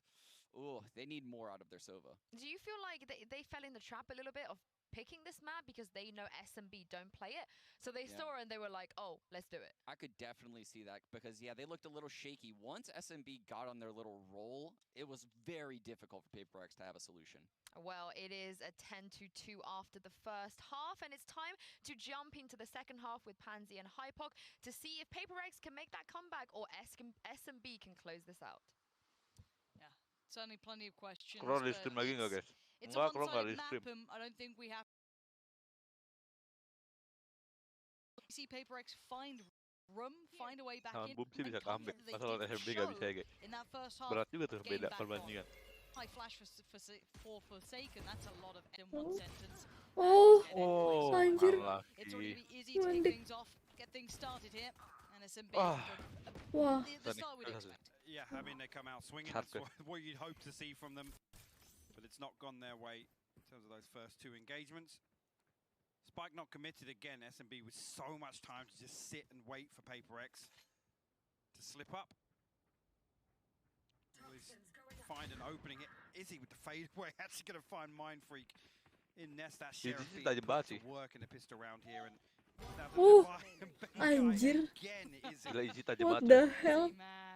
they need more out of their 𝘰𝘯𝘴. Do you feel like they fell in the trap a little bit of picking this map because they know SMB don't play it? So they saw it and they were like, oh, let's do it. I could definitely see that because, yeah, they looked a little shaky. Once SMB got on their little roll, it was very difficult for PRX to have a solution. Well, it is a 10-2 after the first half, and it's time to jump into the second half with 𝘭𝘭𝘆 and 𝘰𝘭𝘆 to see if PRX can make that comeback or SMB can close this out. Yeah, certainly plenty of questions. Kalau di stream lagi nggak guys? Enggak, kalau nggak di stream. I don't think we have. See PRX find a way back in. Boom sih bisa comeback, masalah SMB nggak bisa ya guys. Berat juga tuh beda perbandingan. High flash for 𝘰𝘯𝘴, that's a lot of in one sentence. Anjir. It's already easy to kick things off, get things started here, and SMB. Wah. The start we'd expect. Yeah, I mean they come out swinging. That's what you'd hope to see from them, but it's not gone their way in terms of those first two engagements. 𝘋𝘰𝘯𝘴 not committed again. SMB with so much time to just sit and wait for PRX to slip up. Find an opening. 𝘰𝘰𝘯𝘴 with the fadeaway. Actually going to find Mindfreak in nest. That sheriff to work in the pistol round here. And Anjir. What the hell?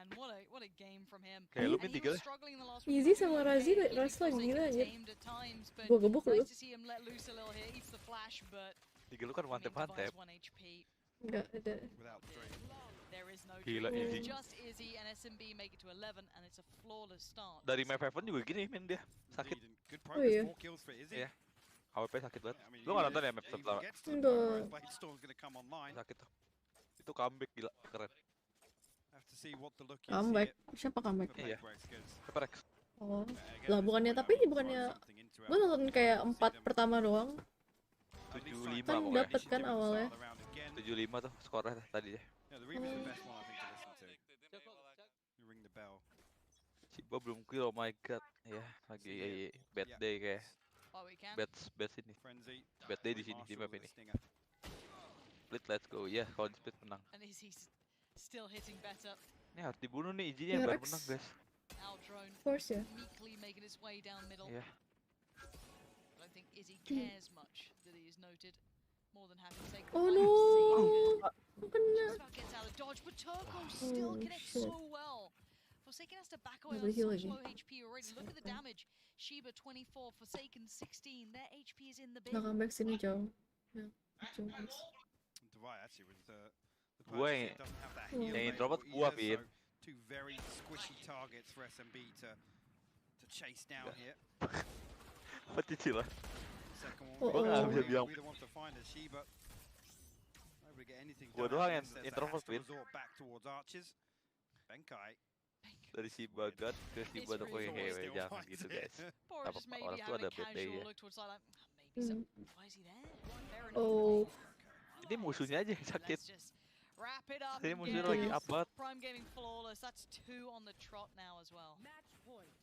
and what a game from him. Kayak lu And he tiga was deh. struggling in the last Easy few sama games, Razi getting wrestler Forsaken gila anjir. tamed at times, but Gua gebuk lu. nice to see him let loose a little here, eats the flash, but Tiga lu kan I mean, mantep-mantep. Devi's 1 HP. Enggak ada. There is no Gila, dream. Izzy. Just Izzy and SMB make it to 11, and it's a flawless start. Dari map Heaven juga gini main dia. Sakit. Oh iya. Iya. AWP sakit banget. Lu nggak nonton ya map pertama? Enggak. Sakit tuh. Itu comeback gila, keren. Comeback. Siapa comeback? Iya. PRX. Oh. Lah bukannya gue nonton kayak 4 pertama doang. 75 Kan pokoknya. dapet kan awalnya. 75 tuh skornya tadi deh. Ciba belum kill, oh my god. Ya, lagi bad day kayak. Oh, we can. Bad sini. Bad day di sini di map ini. Split, let's go. Ya, kalau di split menang. And Izzy's still hitting better. Ini harus dibunuh nih izinnya baru menang, guys. Outdrone Of course ya. meekly making his way down middle. Iya. I don't think Izzy cares much that he is noted. More than happy to take the Oh fight. no. Forsaken Kena. just about gets out of dodge, but Turco still Oh, connects shit. so well. Forsaken has to back away Nggak on heal such lagi. low HP already. Look at the damage. 𝘶𝘯𝘵 24, Forsaken 16. Their HP is in the bin. Nah comeback sini jauh. Ya. Jauh guys. Gue yang introvert gua, Pin. Two very squishy targets for SMB to chase down here. Apa cicil lah? Oh, Gua nggak bisa bilang. Gua doang yang introvert, Pin. Dari si Bagat ke si Bagat ke hewe, jangan gitu guys. Or Apa just orang maybe tuh having ada a bad day casual ya. look towards like, maybe some. Why is he there? Fair enough. Oh. Ini musuhnya aja yang sakit. Let's just wrap it up. Ini and musuhnya get lagi off. up banget. Prime Gaming flawless. That's 2 on the trot now as well.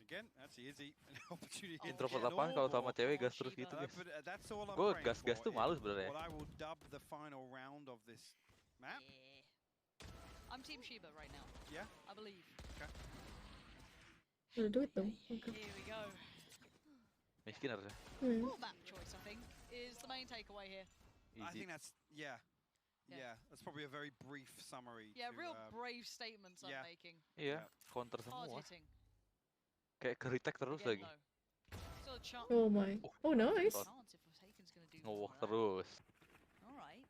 Again, actually Izzy, an opportunity. Introvert apaan kalau sama cewek gas terus gitu guys. Gue gas-gas tuh malu sebenarnya. What I will dub the final round of this map. Yeah. I'm Team 𝘶𝘯𝘵 right now. Yeah? I believe. Okay. Ada duit dong. Oke. Here we go. Miskin harusnya. Poor map choice, I think, is the main takeaway here. I Easy. think that's yeah. That's probably a very brief summary. Yeah, to, real brave statements I'm yeah. making. Iya, counter Hard semua. hitting. Kayak ke retake terus Again, lagi. no. Still a chance. Oh my. Oh nice. Chance if Forsaken's gonna do Ngewok more. terus. Alright.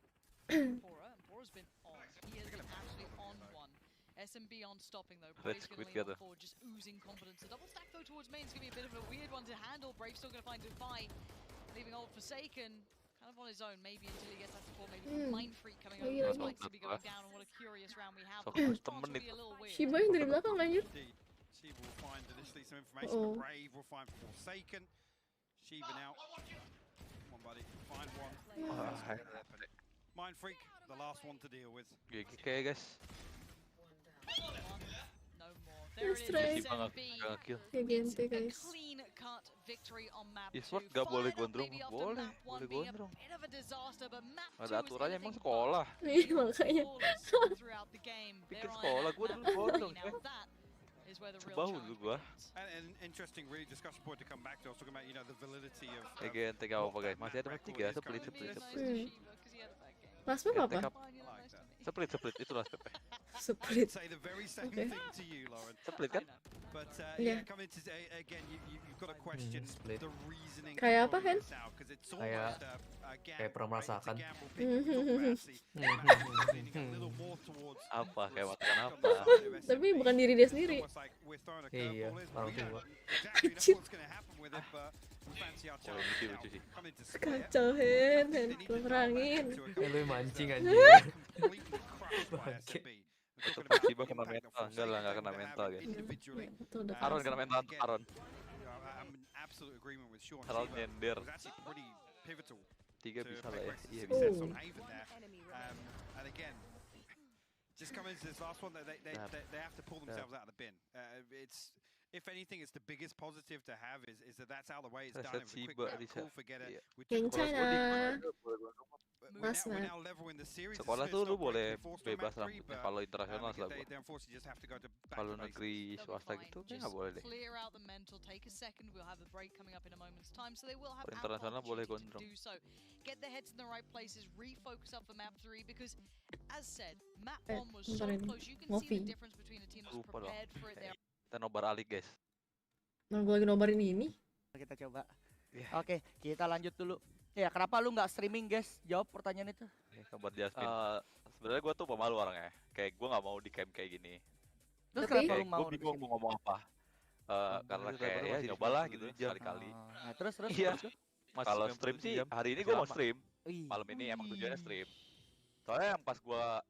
𝘭𝘭𝑆 been on. He has been absolutely on one. SMB on stopping though. Let's Brave's gonna quit lean on together. forward, just oozing confidence. The double stack though towards main is gonna be a bit of a weird one to handle. Brave's still gonna find Defy, leaving old Forsaken kind of on his own, maybe until he gets that support. Maybe Mind Freak coming over. Iya. His spikes to be going down, and what a curious round we have. So, The response temen will be itu. a little weird. 𝘶𝘯𝘵 yang dari belakang anjir. Indeed. 𝘶𝘯𝘵 will find initially some information, but Brave will find Forsaken. 𝘶𝘯𝘵 now. Come on, buddy. Find one. Mind Freak, the last one to deal with. GG kayak guys. No more. There it is. Straight. SMB. Gak kill. Kayak gente A guys. clean cut victory on map 2. Esports gak boleh Fired up gondrong. maybe after Boleh, map 1 boleh being a gondrong. bit of a disaster, but map 2 Ada is aturannya emang anything sekolah. Iya makanya. flawless throughout the game. Bikin They're sekolah, on gua map dulu gondrong, 3 now. That is where the real Sebahu challenge dulu gua. begins. And an interesting really discussion point to come back to. I was talking about, the validity of Again, gak apa guys. Masih ada map 3, split. Being nice to 𝘶𝘯𝘵 'cause he had a bad game. Last map apa? Fine, you're nice to me. Split, itu last PP. Split. say the very same Okay. thing to you, Lauren. Split I kan? know. But Yeah. coming to again, you've got to question Split. the reasoning Kayak apa, Hen? because it's Kayak- almost a gamble. kayak pernah merasakan. Apa? Kayak makan apa? Tapi bukan diri dia sendiri. Iya, orang tua. Anjir. Oh, lucu sih. Kacau Hen perangin. Lu yang mancing anjir. Tetep Ciba kena mental. Enggak lah, gak kena mental guys. Itu udah Aron pasti. kena mental, Aron. I'm in absolute agreement with Sean. Aron nyender. It was actually pretty pivotal 3 to bisa lah make ya. great Iya success bisa. on Haven there. And again, just coming to this last one, they have to pull themselves out of the bin. It's, if anything, it's the biggest positive to have is that's out of the way. It's done. It was a quick Ciba, map, Risa. cool, forget Iya. it. We Yang took China. Mas, we're Matt. now level in the series. Sekolah It's tuh lu not boleh breaking the force to bebas map 3, rambutnya. but, Kalau internasional again, lah gua. they unfortunately just have to go back Kalau to basics. negeri They'll swasta be gitu fine. kayak nggak Just boleh deh. clear out the mental, take a second. We'll have a break coming up in a moment's time, so they will have Kalau ample internasional boleh opportunity to gondrong. do so. Get their heads in the right places, refocus up for map 3, because as said, map 1 was so bentar ini. close. You can see Ngopi. the difference between a team that's Lupa dong. prepared for it there. Kita nobar alik guys. Nah, gue lagi nobarin ini. Kita coba. Yeah. Oke, kita lanjut dulu. Ya, kenapa lu nggak streaming, guys? Jawab pertanyaan itu. Kabar Jasmine. Sebenarnya gue tuh pemalu orangnya. Kayak gue nggak mau di camp kayak gini. Terus Tapi- kenapa lu mau? Gue bingung mau ngomong apa. Karena kayak ya nyobalah gitu sekali-kali. Nah, terus. Iya. terus. Kalau stream sih hari ini gue mau stream. Wih. Malam ini emang tujuannya stream. Soalnya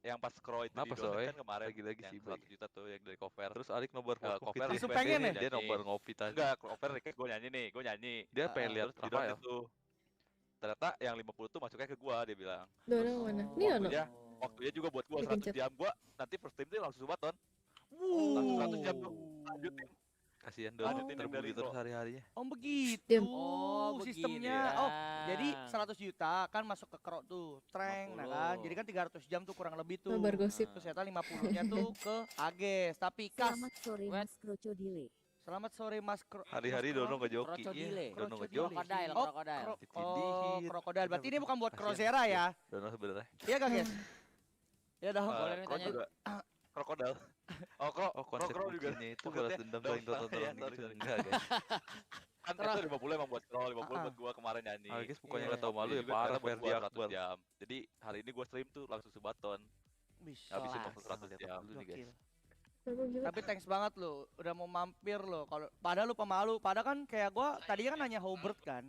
yang pas scroll itu di download kan kemarin lagi sih 100 juta tuh yang dari cover. Terus Alik nobar cover. Langsung pengen ya? Dia nobar ngopi tadi. Enggak, cover kayak gue nyanyi. Dia pengen lihat Rafael tuh. Ternyata yang 50 tuh masuknya ke gua, dia bilang. Dono mana? Ini Dono. Waktunya juga buat gua Dipencet. 100 jam. Gua nanti first stream tuh langsung subaton. Langsung 100 jam tuh. Lanjutin. Kasihan Dono terbuli terus hari-harinya. Oh begitu. Diam. Oh, sistemnya. begini. Oh, jadi 100 juta kan masuk ke krok tuh, treng, nah kan. Jadi kan 300 jam tuh kurang lebih tuh. Nobar gosip. Terus ternyata 50-nya tuh ke Ages. Tapi kas. Selamat sore Mas Krokodile. Selamat sore Mas Hari-hari Dono ngejoki. Krokodile. Dono ngejoki. Krokodil, Oh, krokodil. Oh, krokodil. Berarti ini bukan buat Crozera ya? Dono sebenarnya. Iya gak, guys? Iya dong. Boleh Kok ditanya. juga krokodil. Konsep juga. bukinya itu balas dendam saling tonton-tonton gitu. Enggak guys. Kan itu 50 emang buat scroll, 50 buat gua kemarin nyanyi. Guys pokoknya nggak tahu malu ya parah buat biar dia 100 jam. Jadi hari ini gua stream tuh langsung subaton. Habisin waktu 100 jam dulu nih guys. Tapi thanks banget lo, udah mau mampir lo. Kalau padahal lu pemalu, padahal kan kayak gua tadinya kan nanya Hobart kan.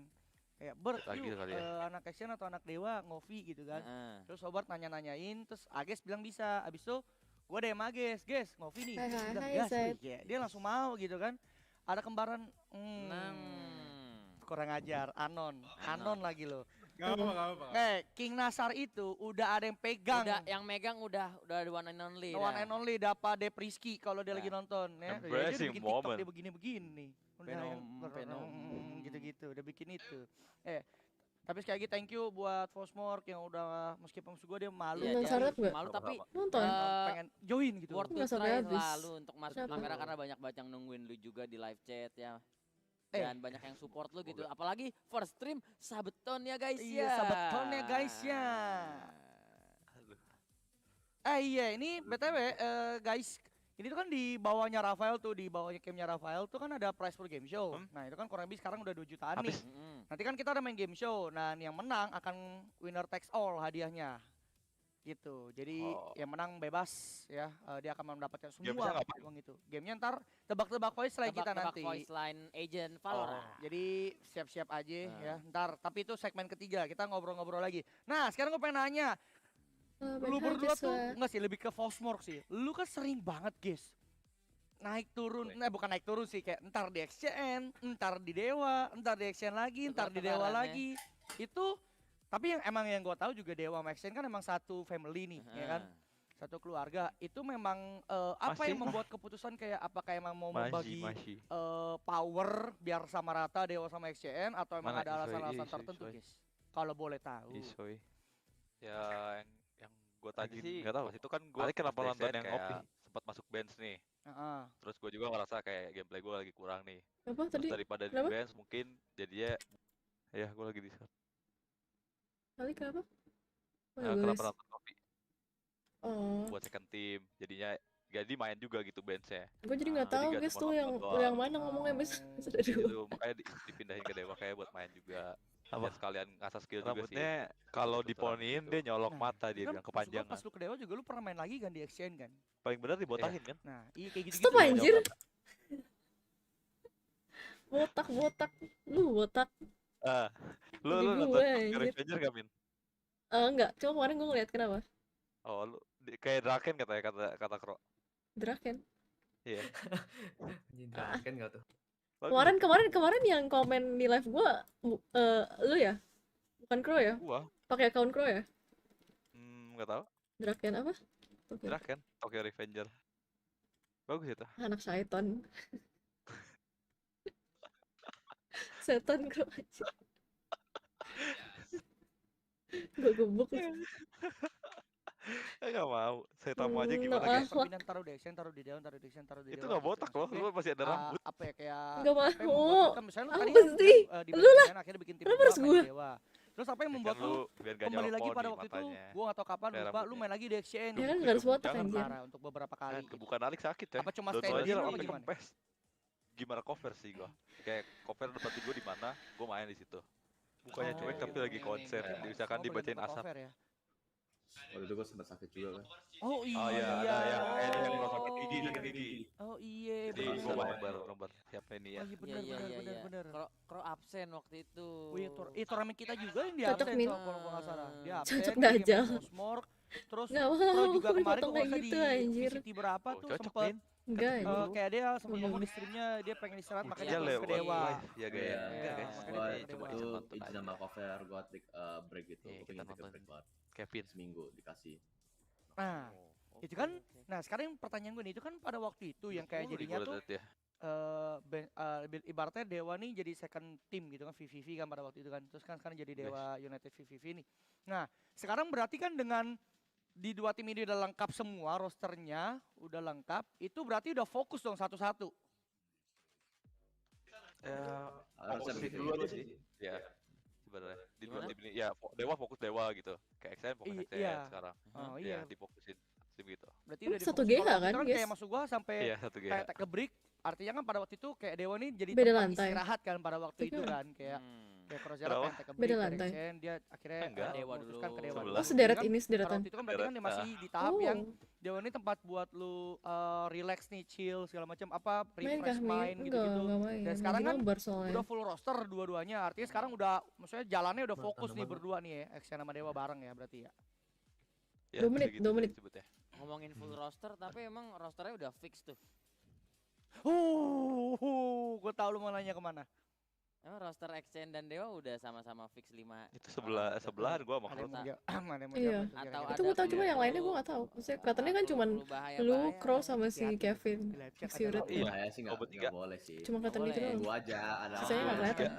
Kayak Bert, Lagi yuk, kali ya. anak Action atau anak Dewa ngopi gitu kan. Terus Hobart nanya-nanyain, terus Ages bilang bisa. Abis itu gua DM Ages, Ges ngopi nih. Hai, Terus hai, bilang, hai, "Gas, Zed." wih, kayak dia langsung mau gitu kan. Ada kembaran, kurang ajar, Anon lagi lo. Gak apa-apa. King Nasar itu udah ada yang pegang. Udah yang megang udah the one and only. One and only dapat Depriski kalau dia lagi nonton ya. Dia Embracing bikin moment. TikTok dia begini-begini. Venom. Gitu-gitu, udah bikin itu. Tapi sekali lagi thank you buat Fosmork yang udah meskipun maksud gue dia malu. Nonton ya. startup gak? Malu tapi Nonton. Pengen join gitu. worth Nggak to sampai try habis. selalu untuk masuk Kenapa? kamera karena banyak banget yang nungguin lu juga di live chat ya. Dan banyak yang support lu gitu. Apalagi first stream Sabeton ya guys Iya, ya. Sabeton ya guys ya. Iya ini BTW guys, ini tuh kan di bawahnya Rafael tuh, di bawahnya camnya Rafael tuh kan ada prize for game show. Nah itu kan kurang lebih sekarang udah 2 jutaan nih. Nanti kan kita ada main game show, nah yang menang akan winner takes all hadiahnya. Gitu, jadi yang menang bebas ya, dia akan mendapatkan semua uang itu. Gamenya ntar tebak-tebak voice line kita nanti. Voice line agent Valorant. Jadi siap-siap aja ya, ntar. Tapi itu segmen ketiga, kita ngobrol-ngobrol lagi. Nah sekarang gue pengen nanya, lu berdua tuh enggak sih, lebih ke Fosmork sih. Lu kan sering banget guys naik turun, bukan naik turun sih, kayak ntar di XCN, ntar di Dewa, ntar di XCN lagi, ntar di Dewa lagi. Itu tapi yang emang yang gue tahu juga Dewa sama XCN kan emang satu family nih, ya kan? Satu keluarga. Itu memang apa yang membuat keputusan kayak apakah emang mau membagi power biar sama rata Dewa sama XCN atau emang ada alasan-alasan tertentu guys? Kalau boleh tahu. Ya yang gue tanya sih, nggak tahu. itu kan gue kenapa nonton yang ngopi? sempat masuk bench nih. Terus gue juga ngerasa kayak gameplay gue lagi kurang nih. Apa tadi? Daripada di bench mungkin jadinya ya gue lagi di Discord. Kali kenapa? Kenapa nonton ngopi? Oh. Buat second team, jadinya jadi main juga gitu benchnya. Gue jadi nggak tahu guys tuh yang mana ngomongnya bes. Itu makanya dipindahin ke Dewa kayak buat main juga. Ya sekalian ngasah skill juga sih. Rambutnya kalau diponiin dia nyolok mata dia bilang kepanjangan. Pas lu ke Dewa juga lu pernah main lagi kan di XCN kan? Paling benar dibotahin kan? Nah, iya kayak gitu. Stop anjir. Botak. Lu botak. Lu nonton Revenger gak Min? Enggak, cuma kemarin gue ngeliat kenapa. Oh lu kayak Draken katanya kata Kro. Draken? Iya. Draken gak tuh? Kemarin yang komen di live gue lu ya? Bukan Crow ya? Gua. Pakai account Crow ya? Nggak tahu. Draken apa? Okay. Draken, Tokyo Revenger. Bagus itu. Anak Saiton. Setan Crow aja. Gue gebuk. Enggak mau. Saya tamu aja No gimana, guys? Perpindahan taruh di action, taruh di down, taruh di action, taruh di Itu dewa nggak gitu. botak loh, lu masih ada rambut. Apa ya kayak Nggak apa yang membuat mau. kan misalnya lu Apa tadi kan sih? di Lu lah. kan akhirnya bikin tim Kenapa dua harus main gua? di dewa. Terus apa yang Ya membuat kan lu biar gak kembali nyolok lagi pada poni waktu itu matanya. gua nggak tahu kapan Kayak lupa lu rambutnya. main lagi di action Ya kan nggak harus botak Jangan, anjir. parah untuk beberapa kali gitu. Kebukaan alik sakit ya. Apa cuma Dodo stand aja in sampai atau gimana? kempes. Gimana cover sih gua? Kayak cover depan gua di mana, gua main di situ. Bukannya cuek tapi lagi konsen. Misalkan dibacain asap. Ya? Waktu itu gue sempat sakit juga kan. Oh iya. Oh iya, ada yang kalau sakit gigi, sakit gigi. Oh iya, Jadi gua nomor siapa ini ya? Oh iya benar. Kalau absen waktu itu. Oh iya, turnamen kita juga yang di Cocok, absen Min. kalau gua nggak salah. Dia absen. Cocok dia Dajjal. game Cosmork. Terus Nggak mau, Pro juga kemarin dipotong gua kayak nggak gitu, di anjir. VCT berapa tuh Cocok, sempet Min. Enggak anjir. kayak dia sempat ngomong di streamnya dia pengen istirahat makanya Dia dia terus ke dewa. Ya gaya. Enggak guys. Gua Coba itu nonton izin aja. sama cover gua take break gitu. Iya, Gua kita pengen take a nonton. break banget. Kevin. Seminggu dikasih. Nah, itu kan nah sekarang pertanyaan gue nih itu kan pada waktu itu yang kayak jadinya tuh ibaratnya Dewa nih jadi second team gitu kan VVV kan pada waktu itu kan terus kan sekarang jadi Dewa United VVV nih. Nah sekarang berarti kan dengan di dua tim ini udah lengkap semua rosternya udah lengkap itu berarti udah fokus dong satu-satu. Harusnya begitu dulu aja sih. Ya. Sebenarnya di dua tim ini ya Dewa fokus Dewa gitu. Kayak XN fokus XN sekarang. Oh Ya, iya. difokusin tim gitu. Berarti udah Satu difokus. GH Kalau kan, itu guys? kayak maksud gua sampai Iya, satu GH. kayak take a break artinya kan pada waktu itu kayak Dewa nih jadi Beda tempat lantai. istirahat kan pada waktu itu kan kayak kayak Kozera Kenapa? pengen take a break Beda dari lantai. Chen, dia akhirnya Enggak. Dewa memutuskan dulu. ke Dewa. Sebelah. Oh sederet Kan ini pada sederetan. waktu itu kan berarti kan dia masih di tahap Oh. yang Dewa ini tempat buat lu relax nih, chill segala macam apa Main kah refresh Min? mind Enggak gitu-gitu. main. Dan sekarang Lagi kan nobar soalnya. udah full roster dua-duanya. Artinya sekarang udah maksudnya jalannya udah fokus nih berdua nih ya, Action sama Dewa bareng ya berarti ya. Ya, 2 menit, segitu 2 menit. disebutnya. Ngomongin full roster tapi emang rosternya udah fix tuh. Gue tahu lu mau nanya kemana. Emang roster XN dan Dewa udah sama-sama fix 5. Itu sebelahan gua sama Ada yang Cross. mau jawab, ada yang mau Iya. jawab tuh Atau kira-kira. Itu gue tau cuma yang lainnya gue gak tahu. Maksudnya kelihatannya kan cuman lu, Crow sama si Kevin, 𝘋𝘰𝘯𝘴𝘤𝘳. Iya, saya sih nggak boleh sih. Cuma kelihatan gitu doang. Gua aja ada. Sisanya nggak kelihatan.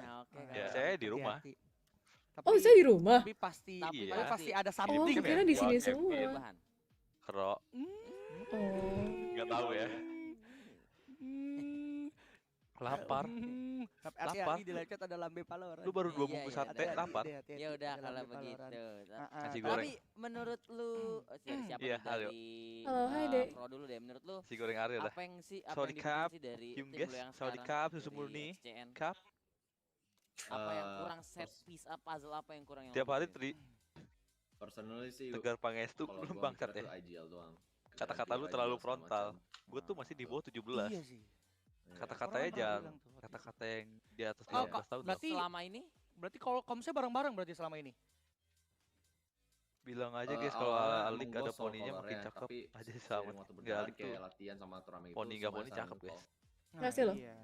Ya, saya di rumah. Hati-hati. Oh saya di rumah. Tapi pasti, Tapi tapi pasti ada Oh something. gue kira di sini Kevin. semua. Kro. Oh. Enggak tahu ya. Lapar. Hati-hati di live chat ada lambe palor. Lu baru 2 Iya, bungkus iya, sate, lapar. Ya udah kalau begitu. Nasi goreng. Tapi menurut lu siapa Iya, nih dari Halo, hai, Dek. Pro dulu deh menurut lu Si goreng Arya dah. apa yang sih apa Sorry, yang Kap. diferensi dari Yung tim guys, lu yang sorry, sekarang Kap, susu dari murni. XCN? Kap. Apa yang kurang set piece up puzzle apa yang kurang yang Tiap lu hari butuhin? Personally sih Tegar Pangestu kalau belum gua bangsat mikir ya. tuh IGL doang. Kata-kata lu IGL terlalu segala frontal. macam. Gue tuh masih di bawah 17. Iya sih. Kata-katanya Orang pernah jangan bilang tuh. kata-kata yang di atas Oh, 15 tahun. berarti Selama ini berarti kalau komsnya bareng-bareng berarti selama ini. Bilang aja guys kalau Awalnya Alik emang gua ada soal poninya makin colornya, cakep tapi aja seiring sama. waktu Enggak berjalan Alik tuh kayak latihan sama turnamen poni itu nggak semuanya poni saling cakep guys. call. Makasih loh. Iya.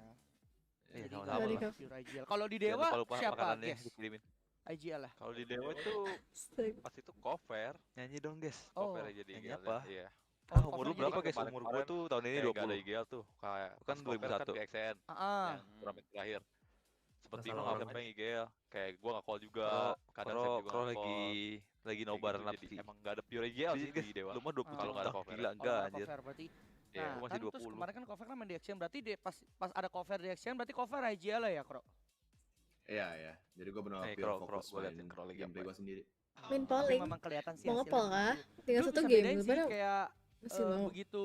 Iya Jadi sama-sama Dari lah. Kak. pure IGL. Kalau di Jangan Dewa lupa siapa? makanannya Guys, dikirimin. IGL lah. Kalau di Dewa tuh Astaga. pas itu cover nyanyi dong guys. Oh, Cover aja di Nyanyi IGL. apa? Iya. Oh, Umur lu cover berapa jadi- guys? Umur gua tuh tahun ini Kayak nggak ada 20. IGL tuh kayak Kan pas cover 2001. di XN Ah. yang turnamen terakhir. Sempet Masalah bingung orang siapa yang IGL. Kayak gua nggak call juga. Kadang Kro saya juga Kro nggak call. lagi Kayak nobar gitu, nafsi. jadi emang nggak ada pure IGL sih di Dewa. Lu mah 20 Kalau nggak ada cover. Gila Kalau enggak nggak anjir. cover berarti. Iya, Nah, gua masih kan terus 20. kemarin kan cover kan main di Action berarti pas ada cover di Action berarti cover IGL lah ya, Kro. Iya, iya. Jadi gua benar Nih, pure Kro, fokus gua liatin main Kro lagi gameplay apa. gua sendiri. Main Tapi polling. memang kelihatan sih Mau hasilnya ngepol kah? begitu. Tinggal Lu satu bisa game. bedain sih Gimana? kayak Masih mau. begitu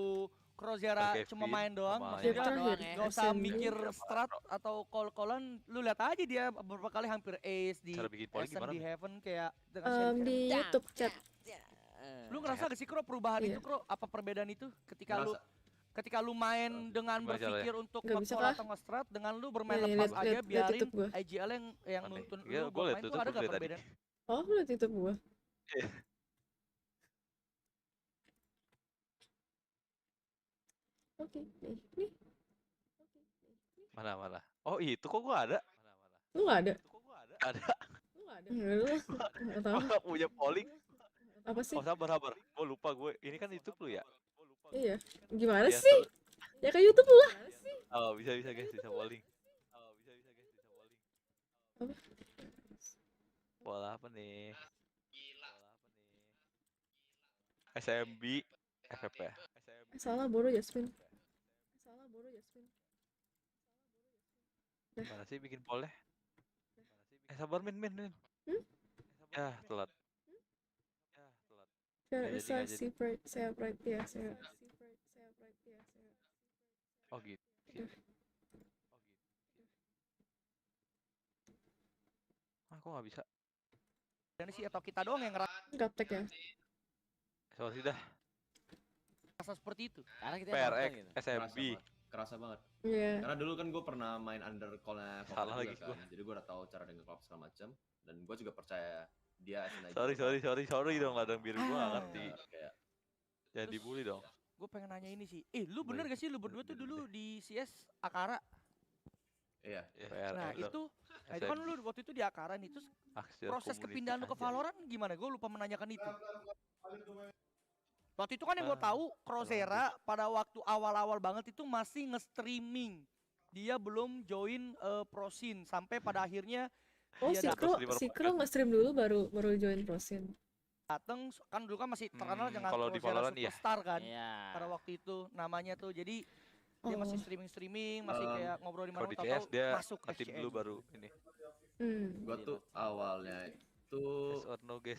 Kozera Kevin cuma main doang, sama maksudnya Game terakhir. doang ya. gak usah SMB. mikir strat atau call-callan, lu lihat aja dia beberapa kali hampir ace di Cara bikin polling Ascent, gimana, di Mi? Heaven kayak dengan share-share. Di YouTube chat. Lu ngerasa gak sih Kro perubahan Iya. itu Kro? Apa perbedaan itu Ngerasa. ketika lu main dengan Gimana caranya? berpikir untuk Nggak bisa nge-call kah? atau nge-strat dengan lu bermain Nih, lepas lihat- aja lihat biarin YouTube gua. IGL yang Aneh. nuntun Iya, lu gua buat liat main tuh YouTube ada gak dari tadi. perbedaan? Oh lu liat YouTube gua. Oke, nih. Mana? Oh, itu kok gua ada. Lu gak ada? Ada. Lu gak ada? Enggak lu. Gak tau. Gua nggak punya polling. Apa sih? Oh, sabar. Gua lupa gue. Ini kan YouTube lu ya? Iya. Gimana Iya, sih? Ya kayak YouTube lu lah. Oh, bisa guys, bisa polling. Apa? Pola apa nih? SMB, FFP. Salah bodoh Jasmine. Mana sih bikin pollnya? Sabar Min. Ya, telat. Saya right ya, saya. Oh gitu. Aku nggak bisa. Ini sih atau kita doang yang Gaptek ya. Soal sih dah. ngerasa seperti itu. Karena kita PRX, gitu. SMB. Kerasa banget. Iya. Karena dulu kan gue pernah main under call-nya Salah lagi kan. Jadi gue udah tahu cara dengan klub segala macam. Dan gue juga percaya dia SNI. Sorry dong, ladang biru gue gak ngerti. Jangan dibully dong. Gue pengen nanya ini sih. Lu bener gak sih lu berdua tuh dulu di CS Akara? Iya. Nah itu kan lu waktu itu di Akara nih. Terus proses kepindahan lu ke Valorant gimana? Gue lupa menanyakan itu. Waktu itu kan yang gue tahu 𝘋𝘰𝘯𝘵 pada waktu awal-awal banget itu masih nge-streaming. Dia belum join ProScene sampai pada akhirnya si Kro nge-stream dulu baru join ProScene. Dateng kan dulu kan masih terkenal dengan kalau di Valorant Superstar kan. Pada waktu itu namanya tuh. Jadi dia masih streaming, masih kayak ngobrol di mana tahu dia masuk ke tim dulu baru ini. Gua tuh awalnya itu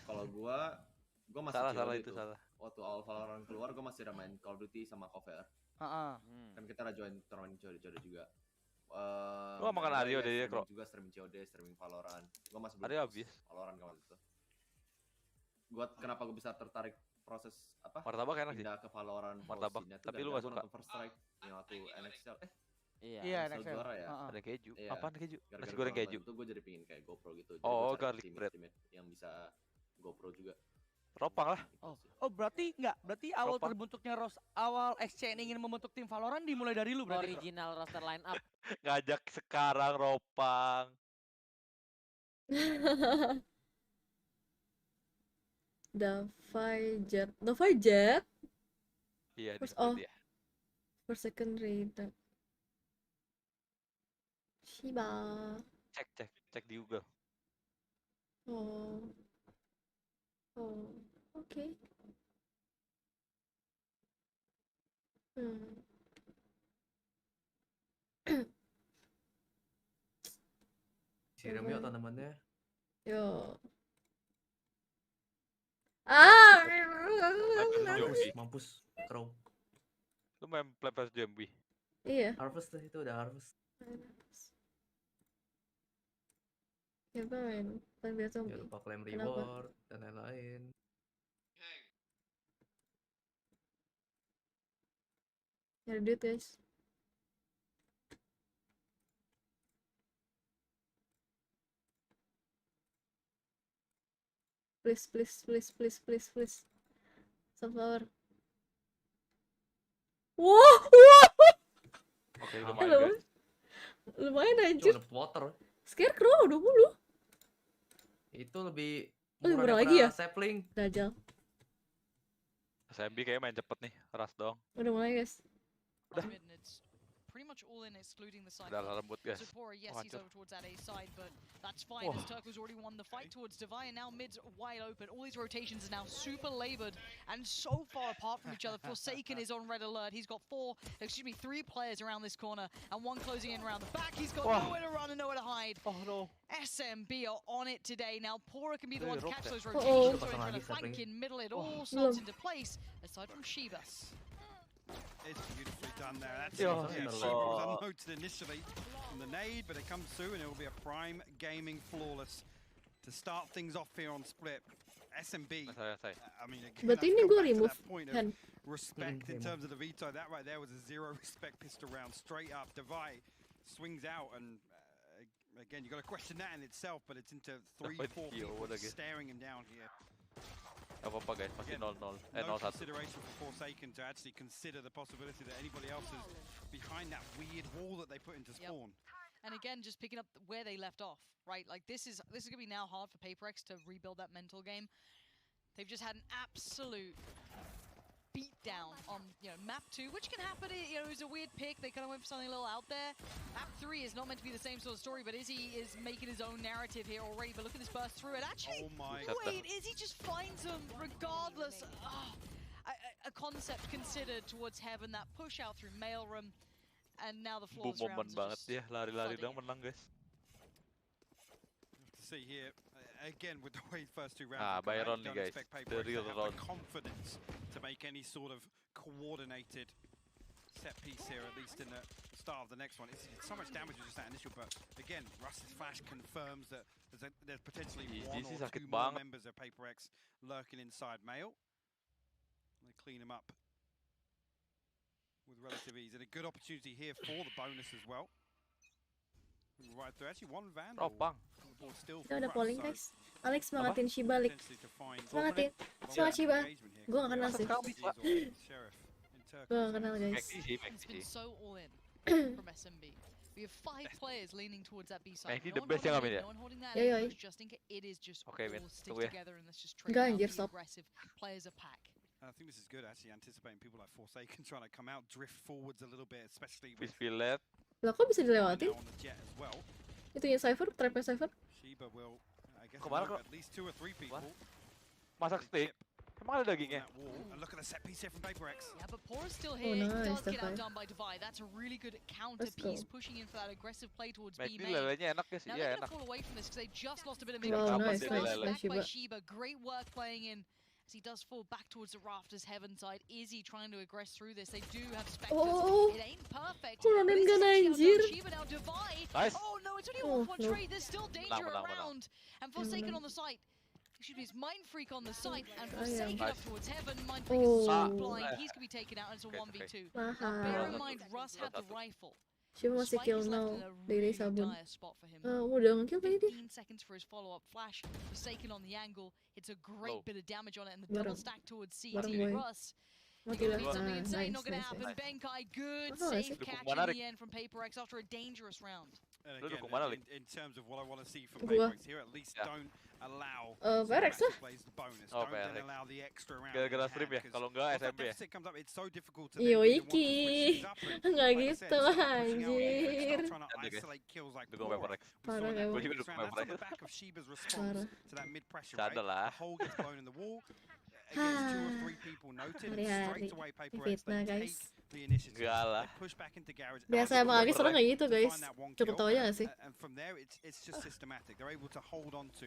kalau gua masih salah itu salah. Waktu awal Valorant keluar gua masih main Call of Duty sama Cover. Kan kita udah join turnamen COD juga. Lu gak makan Aryo deh Kro? Juga streaming COD, streaming Valorant. Gua masih Aryo habis Valorant kawan itu. Kenapa gua bisa tertarik proses martabak enak sih. Pindah ke Valorant martabak, tapi lu gak suka. First Strike yang waktu NXL. Iya, NXL juara ya. Ada keju. Apaan keju? Nasi Goreng goreng keju. Itu gue jadi pingin kayak GoPro gitu. Oh, garlic bread. Yang bisa GoPro juga. Ropang lah. Oh berarti awal terbentuknya awal SCN ingin membentuk tim Valorant dimulai dari lu berarti. Original roster line up. Ngajak sekarang Ropang. 𝘱𝘰𝘯𝘗. Iya, dia. For secondary. Shiba. Cek di Google. Oke. Siram yuk tanamannya. Yo. Mampus, Crow. Lu main Players JMB? Iya. Harvest itu udah harvest. Ya main biasa. Ya lupa claim reward dan lain-lain. Nyari duit guys. Please. Sunflower. Wow. Oke, lumayan guys. Lumayan anjir. Water. Scarecrow 20. Itu lebih murah lagi ya? Sapling. Dajal. SMB kayaknya main cepet nih, ras dong. Udah mulai guys. Udah. Pretty much all in, excluding the side. Udah lembut guys. 𝘱𝘯𝘵, yes, he's over towards that A side, but that's fine as 𝘚𝘁𝘆's already won the fight towards 𝘚𝘶𝘆𝘵, and now mid's wide open. All these rotations are now super labored and so far apart from each other. Forsaken is on red alert. He's got 3 players around this corner and one closing in around the back. He's got nowhere to run and nowhere to hide. Oh no. SMB are on it today. Now 𝘭𝘆 can be the one to catch those rotations. Trying to flank in middle. It all slots into place aside from 𝘰𝘯𝘵. It's beautifully done there. That's Super was unnoted initially from the nade, but it comes through and it will be a prime gaming flawless to start things off here on split. SMB. I mean, but ini gue remove hand. Respect in terms of the veto. That right there was a zero respect pistol round straight up. 𝘚𝘁 swings out and again you got to question that in itself, but it's into 3-4 people staring him down here. Gak apa-apa guys, masih 0-0. No consideration for Forsaken to actually consider the possibility that anybody else is behind that weird wall that they put into spawn. And again, just picking up where they left off, right? Like this is gonna be now hard for PRX to rebuild that mental game. They've just had an absolute beat down on map 2, which can happen. It was a weird pick. They kind of went for something a little out there. Map 3 is not meant to be the same sort of story, but 𝘰𝘰 is making his own narrative here already. But look at this burst through it. Actually, wait, 𝘰𝘰 just finds them regardless. concept considered towards Heaven, that push out through mailroom, and now the flawless Momen rounds are banget just dia, lari-lari flooding dong menang guys. To see here again with the way first two rounds. Byron nih guys, the real round. Confidence to make any sort of coordinated set piece here, at least in the start of the next one. It's so much damage with just that initial, but again, Russ's flash confirms that there's potentially one or two more members of PRX lurking inside Mail. They clean him up with relative ease, and a good opportunity here for the bonus as well. Right through, actually one Vandal. Kita udah polling guys. Alex semangatin Shi balik. Semangatin. Semangat Shi ba. Gue gak kenal sih. Gue gak kenal guys. It's been so all in from SMB. We have 5 players leaning towards that B side. the best yang ngambil ya. No one holding that Yoi. just in case it is just Oke, all Min. stick Tunggu ya. together and let's just trade Enggak out anjir, the stop. aggressive players a pack. I think this is good, actually, anticipating people like 𝘭𝘂𝘳𝘂 trying to come out, drift forwards a little bit, especially with Violet. Lah kok bisa dilewatin? on the jet as well. Itunya Cypher, trapnya Cypher. 𝘰𝘯𝘵 will, I guess, Kemana know kok? at least 2 or 3 people. Masak steak. Emang ada dagingnya? That wall. And look at the set piece here from PRX. Yeah, but Poor is still here. nice, He does get Defy. outdone by Defy. That's a really good counter Let's go. piece, pushing in for that aggressive play towards B Ini main. lelenya enak ya sih, Now iya they're enak. gonna fall away from this because they just lost a bit of Wow, mid-range. nice, Back by Shiba. 𝘰𝘯𝘵. Great work playing in as he does fall back towards the rafters Heaven side. 𝘰𝘳 trying to aggress through this. They do have Spectres. Oh. It ain't perfect. Kurangin but it's gana, actually outdone anjir. 𝘰𝘯𝘵 now. Defy. Nice. Oh no, it's only a Oh, 1-1 no. trade. There's still danger menang. around. And 𝘭𝘂𝘂𝘂 on the site. Excuse me, it's Mind Freak on the site, and 𝘭𝘂𝘂𝘂 up towards Heaven. Mind Freak is so blind, he's going to be taken out, and it's a 1v2. Now, bear in mind, Russ had the rifle. Shiba masih Spike kill is now. left in a Dari really sabun. dire spot for him. Udah nge-kill tadi dia. 15 seconds for his follow-up flash. 𝘭𝘂𝘂𝘂 on the angle. It's a great Low. bit of damage on it, and the Bareng. double stack towards Bareng, CT. boy. Russ. Mati You're lah. gonna need something insane, not Nice, gonna nice, happen. nice. 𝘭𝘂𝘂𝘂, good Oh, safe nice. catch Dukung in the end from PRX after a dangerous round. And Lu again, dukung mana, in terms of what I want to see from Gua. PRX here, at least don't allow PRX lah. plays the bonus. Oh, Don't then PRX. allow the extra round. Gara-gara in stream hand, ya, 'cause kalau enggak once that SMB ya. deficit comes up, it's so difficult to Yo, then either want to Iki. switch things up and, Nggak like I gitu, said, start pushing out here, anjir. start trying to Cantik, guys. isolate kills like Dukung Poor. PRX. We saw Parah, that emang. previous Gua juga round. That's on the dukung back of 𝘰𝘯𝘂𝘂𝘂's response Parah. to that mid-pressure Canda rate. lah. The hole gets blown in the wall. Against 2 or 3 people noted, and Hari-hari. straight away PRX Fitnah, they take guys. the initiative. Enggak lah. They push back into garage. Biasa emang Agis orang kayak gitu guys. Cukup tau aja gak sih? And from there, it's just systematic. They're able to hold on to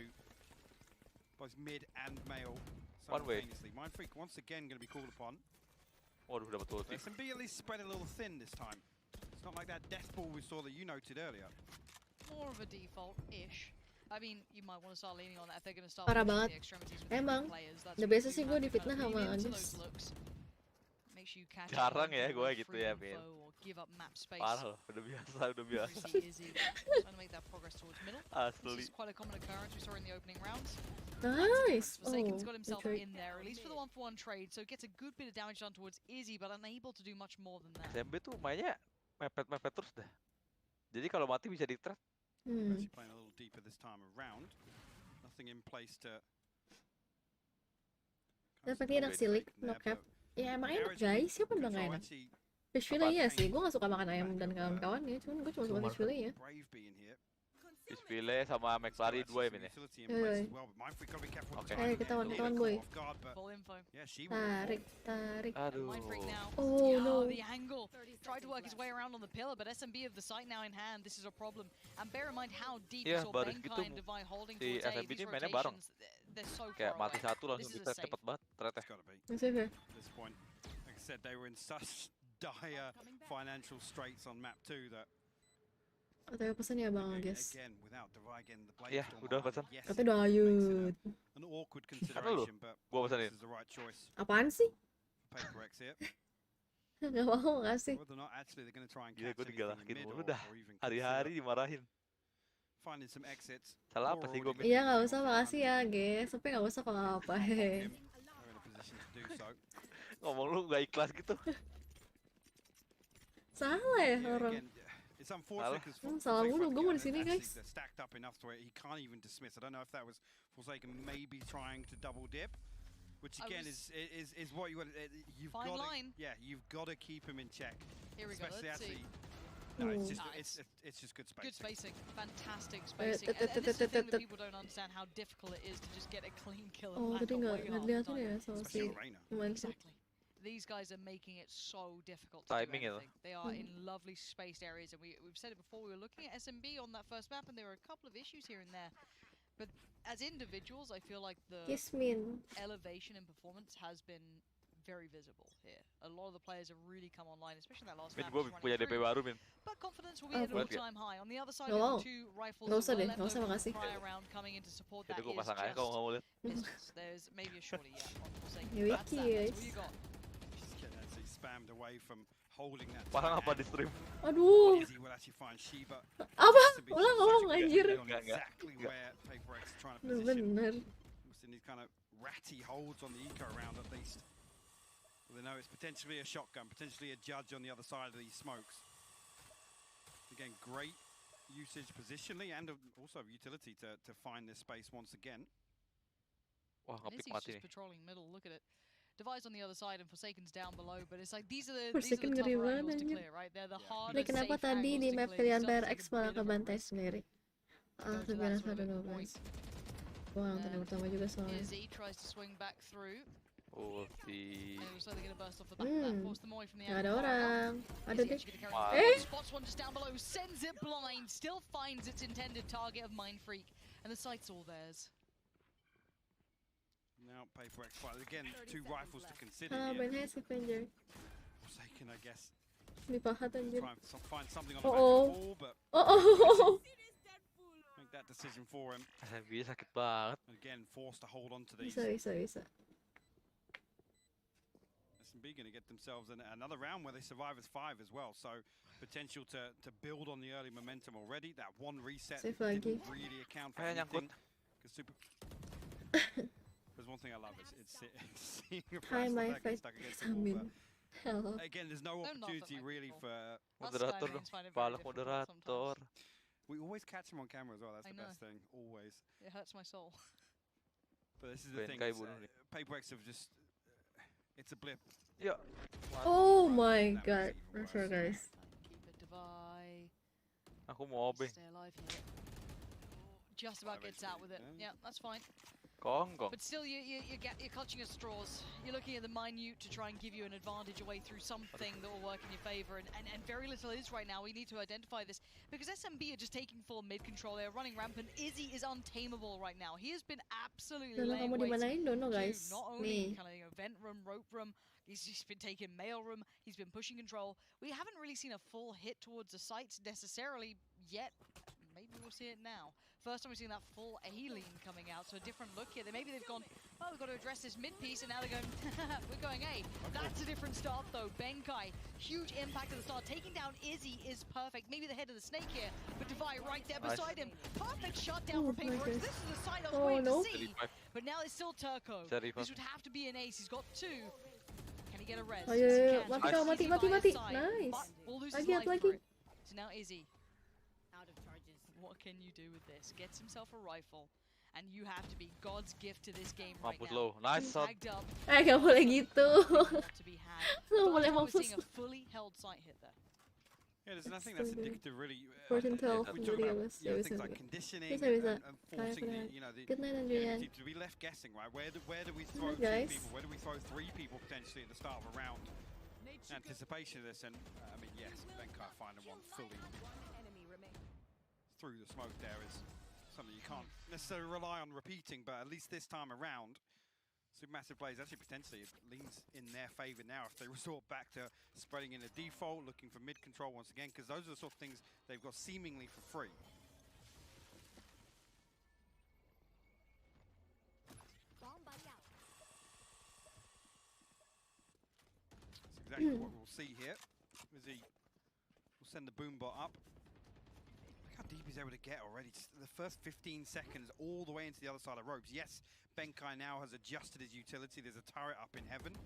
both mid and male One way. simultaneously. Mind Freak once again going to be called upon. Waduh, dapat ulti. SMB at least spread a little thin this time. It's not like that death ball we saw that you noted earlier. More of a default-ish. I mean, you might want to start leaning on that if they're going to start Parah pushing banget. the extremities with Emang. players. That's Udah when biasa you sih have gue to difitnah kind of sama lean into Agis. those looks. Make sure you catch Jarang it, ya don't gue go gitu free ya, info Min. or give up map space. Parah, udah biasa, udah biasa. Obviously, 𝘰𝘯𝘂𝘂 trying to make that progress towards middle. This Asli. is quite a common occurrence we saw in the opening rounds. Nice. 𝘭𝘂𝘂𝘂's got Oh, himself good trade. in there, at least for the 1-for-1 trade, so gets a good bit of damage done towards 𝘰𝘯𝑵, but unable to do much more than that. SMB tuh mainnya mepet-mepet terus dah. Jadi kalau mati bisa di-trap. Actually playing a little deeper this time around. Nothing in place to. Dapat dia enak silik, no cap. Ya emang enak guys, siapa bilang gak enak? Fish fillet iya sih, gue gak suka makan ayam dan kawan-kawannya, cuman gue cuma suka fish fillet ya. Fish sama McFlurry 2 ya, Min ya. Oke. Ayo kita one boy. Full info. Tarik. Aduh. Mind Freak now. Oh no. The angle. Tried to work his way around on the pillar, but SMB of the site now in hand. This is a problem. And bear in mind how deep Iya, you saw baru 𝘭𝘂𝘂𝘂 gitu and 𝘭𝘂𝑗 holding si towards A. SMB These ini mainnya bareng. rotations, they're so Kayak far mati away. satu langsung This is a di-trap safe. cepet banget, ternyata. Safe ya? At this point, like I said, they were in such dire financial straits on map 2 that. Katanya pesan ya Bang Agis. Again, without Defy, again, the Iya, udah pesan. Katanya udah ayut. An awkward Ada lu, consideration, but gua pesanin. this is the right choice. Apaan sih? PRX here. Gak mau ngasih. Whether or not actually they're going to try and Gila, catch gue anything in digalakin mid mulu or dah. even Hari-hari dimarahin. finding some exits. Salah apa sih gue? Iya gak usah, makasih ya guys. Tapi gak usah kalau apa They're in a position to do so. Ngomong lu gak ikhlas gitu. Salah ya orang. Again, it's unfortunate because salah mulu, gue mau di sini guys. they're stacked up enough to where he can't even dismiss. I don't know if that was 𝘭𝘂𝘂𝘂𝘂 maybe trying to double dip, which again is what you want. You've Fine got line. you've got to keep him in check. Here we go, Especially let's see. No, it's just Nice. it's just good spacing. Good spacing, fantastic spacing. And this is the thing that people don't understand how difficult it is to just get a clean kill. Oh, and tadi back away nggak half dilihatin time. ya sama si Mind Freak. Exactly. these guys are making it so difficult to Timing do anything. They are in lovely spaced areas, and we've said it before. We were looking at SMB on that first map, and there were a couple of issues here and there. But as individuals, I feel like the elevation in performance has been very visible here. A lot of the players have really come online, especially in that last map. But confidence will be at an all-time high. On the other side, the two rifles that were left over from the prior round coming in to support that is just pistols. There's maybe a shorty on Forsaken. That's all you got. Just getting actually spammed away from holding that. Parang apa di stream? Aduh. He will actually find 𝘰𝘯�ㄚ. Apa? Ulang ngomong anjir. Exactly where PRX is trying to Bener. position. These kind of ratty holds on the eco round at least. They know it's potentially a shotgun, potentially a judge on the other side of these smokes. Again, great usage positionally and also utility to find this space once again. Wah, ngepick mati nih. Patrolling middle, look at it. Device on the other side and Forsaken's down below, but it's like these are the Forsaken tougher ngeri angles to banget. clear, right? They're the harder, Ini kenapa safe tadi angles di to map clear. pilihan You start to PRX take a malah bit of a kebantai risk. sendiri? Sebenarnya ada Nobar. Wah, yang tanda pertama juga soalnya. Z tries to swing back through. Ulti. And it looks like they're gonna burst off the back of that, force them away from the Ada angle. orang. Ada deh. Spots one just down below, sends it blind, still finds its intended target of Mind Freak, and the site's all theirs. Now PRX fight again, two rifles to consider Ah, here. benar sih Avenger. Forsaken, I guess. Di pahat anjir. Try and find something on the back of the wall, but make that decision for him. SMB sakit banget. And again, forced to hold on to these. Bisa. SMB going to get themselves in another round where they survive as 5 as well. So potential to build on the early momentum already. That one reset didn't really account for anything. Super. There's one thing I love is seeing a person that gets stuck against the wall. Hello. Again, there's no opportunity really for moderator. Palak moderator. We always catch him on camera as well. That's the best thing. Always. It hurts my soul. But this is the thing. PRX have just. It's a blip. Yeah. Oh my god. Pressure guys. Keep it Devi. Aku mau OB. Stay alive here. Just about gets out with it. Yeah, that's fine. Gong. But still, you're clutching at straws. You're looking at the minute to try and give you an advantage away through something that will work in your favor, and very little is right now. We need to identify this because SMB are just taking full mid control. They're running rampant. 𝘰𝘰 is untamable right now. He has been absolutely laying waste to not only kind of vent room, rope room. He's just been taking mail room. He's been pushing control. We haven't really seen a full hit towards the sites necessarily yet. Maybe we'll see it now. First time we've seen that full A-lean coming out, so a different look here. Maybe they've gone, oh, we've got to address this mid-piece, and now they're going, we're going A. That's a different start, though. 𝘋𝘰𝘯𝘴𝘤𝘳, huge impact at the start. Taking down 𝘰𝘰 is perfect. Maybe the head of the snake here, but 𝘬𝘰 right there beside him. Perfect shutdown for PRX. This is the side I was waiting to see. But now it's still 𝘚𝘁𝘁. This would have to be an ace. He's got 2. Can he get a res? Ayo, mati. Nice. Lagi. So now 𝘰𝘰. What can you do with this? Gets himself a rifle, and you have to be God's gift to this game right now. Nice shot. Gak boleh gitu. Gak boleh mampus. Seeing a fully held sight hit there. Yeah, there's nothing that's indicative really. 14-12 we talk about things like conditioning and forcing the to be left guessing, right? Where do we throw 2 people? Where do we throw 3 people potentially at the start of a round? Anticipation of this, and I mean, yes, 𝘋𝘰𝘯𝘴𝘤𝘳 finding one fully through the smoke there is something you can't necessarily rely on repeating, but at least this time around, Supermassive plays actually potentially leans in their favor now if they resort back to spreading in a default, looking for mid control once again, because those are the sort of things they've got seemingly for free. That's exactly what we'll see here. 𝘰𝘰 will send the boombot up. How deep he's able to get already. Just the first 15 seconds all the way into the other side of ropes. Yes, 𝘋𝘰𝘯𝘴𝘤𝘳 now has adjusted his utility. There's a turret up in heaven.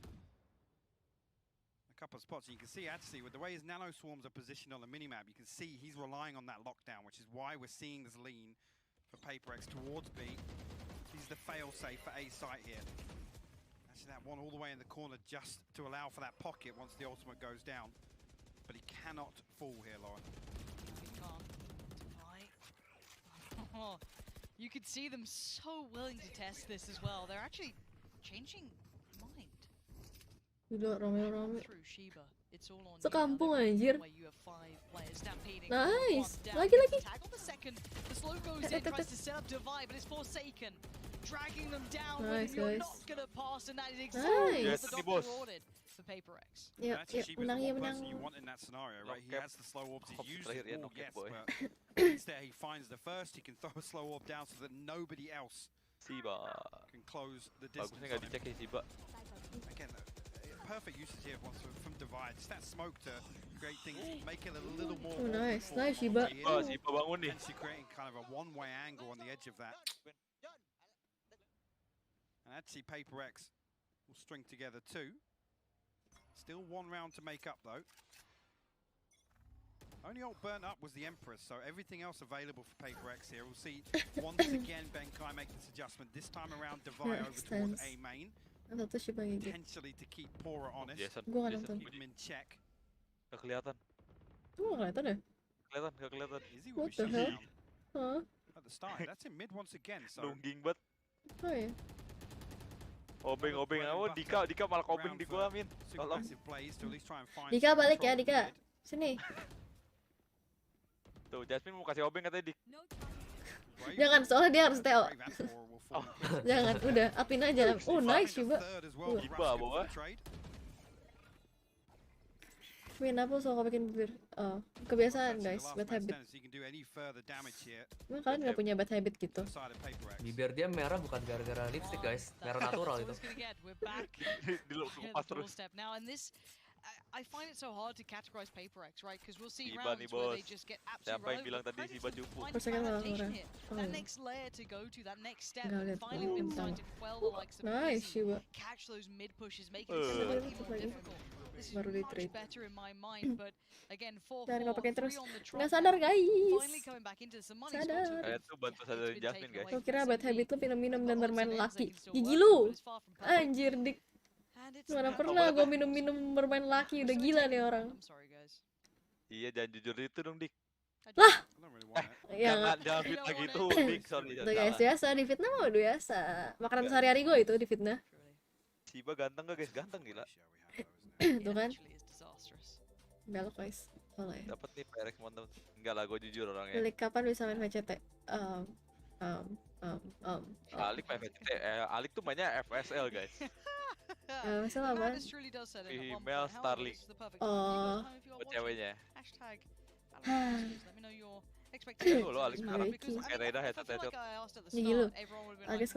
A couple of spots. And you can see actually with the way his nano swarms are positioned on the minimap, you can see he's relying on that lockdown, which is why we're seeing this lean for PRX towards B. He's the fail-safe for A site here. Actually that one all the way in the corner just to allow for that pocket once the ultimate goes down. But he cannot fall here, Lauren. Oh, you could see them so willing to test this as well. They're actually changing mind. Gila, rame-rame. through 𝘶𝘯𝘵. It's all on you. Sekampung They're anjir. where you have 5 players stampeding. Nice. One down. Lagi. Tag on the second. The slow goes in, tries to set up 𝘚𝘂𝘳, but it's 𝘭𝘭𝘺𝘊 dragging them down with Nice, him. You're guys. not gonna pass, and that is exactly Nice. what the doctor ordered for PRX. Yuk, Actually, yuk, she was menang the ya, one menang. person you want in that scenario, right? He has the slow orbs, he used terakhir ya, it all, knock it, yes, boy. but instead he finds the first, he can throw a slow orb down so that nobody else 𝘰𝘯𝘵. can close the distance. Bagusnya nggak on him. dicek ya 𝘰𝘯𝘵. Again, perfect usage here once from Divide. Just that smoke to create things, make it a little more. Oh, nice. awkward Nice, for them on the 𝘰𝘯𝘵. way in. 𝘰𝘯𝘵 bangun nih. Potentially creating kind of a one-way angle on the edge of that. And actually, PRX will string together two. Still one round to make up, though. Only ult burnt up was the Empress, so everything else available for PRX here. We'll see once again 𝘃𝘰𝘯𝘵 make this adjustment. This time around, Divide over towards A main. Satu Shiba gigit. Potentially to keep 𝘭𝘭𝘺 honest. Gua nggak nonton. Keep him in check. Nggak kelihatan. Tuh nggak kelihatan ya? Nggak kelihatan. Is he What the hell? Hah? at the start? That's in mid once again. So Nungging banget. Oh ya. Obeng. Oh, Dika malah obeng di gua, Min. Tolong. supermassive plays to at least try and find Dika some balik ya, control Dika. mid. Sini. Tuh, Jasmine mau kasih obeng katanya, Dik. Brave Jangan, soalnya dia harus TO. Brave and 𝘭𝑪 will fall in. Jangan, udah, apin aja. Oh, nice Shiba. Third as well, Shiba, Rush bawa. for trade. Min, apa suka bikin bibir? Oh, kebiasaan guys, The last bad man habit. stands, he can do any further damage here. Emang kalian nggak punya bad habit gitu? Side of PRX. Bibir dia merah bukan gara-gara lipstick guys, merah natural itu. We're back Di lu at pas the terus. doorstep now, and this I find it so hard to categorize PRX, right? Because we'll see Shiba rounds nih, where they bos. just get Siapa absolutely yang bilang tadi credit Shiba to cupu? finding Persekan malah adaptation orang. here. Oh. That next layer to go to, that next step, Nggak and lihat. finally Oh, been bintang. designed to quell the likes of Nice 𝘰𝘯𝘵, Shiba. catch those mid pushes, make it Eh. slightly Tutup more lagi. difficult. This is Baru di much trade. better in my mind, but again, 4-4, Jangan nggak pakai terus. 3 on the trot Nggak sadar now. guys. Finally coming back into some money Sadar. spots. Kayak tuh bantu sadarin Jasmine, guys. Kau kira bad habit tuh minum-minum dan bermain laki? Still Gigi working, lu. but it's far from perfect. Anjir dik. And it's Mana not- pernah gue minum-minum bermain laki, udah gila nih orang. I'm sorry guys. Iya, jangan jujur itu dong, Dik. Lah. I don't really want it. Ya Jangan nggak. fit lagi itu, Dik. Sorry. Tuh guys, biasa di fitnah mah udah biasa. Makanan sehari-hari gue itu di fitnah. Shiba ganteng gak, guys? Ganteng gila. Tuh kan. Actually is disastrous. Belok guys. Boleh. Dapat nih PRX mantap. Enggak lah, gue jujur orangnya. Pilih kapan bisa main VCT? Alik PVT, Alik tuh mainnya FSL, guys. Masalah apa? Madness truly does set it at one Female point. However, Starlink. this is the perfect time. You've got Oh. time if you are Buat watching. ceweknya. Hashtag Valentine's. Let me know your expectations. Tuh lo Alik Because, sekarang I mean, pakai Reda I feel headset. like I asked at the Gigi lu. start, everyone would have been Agus like,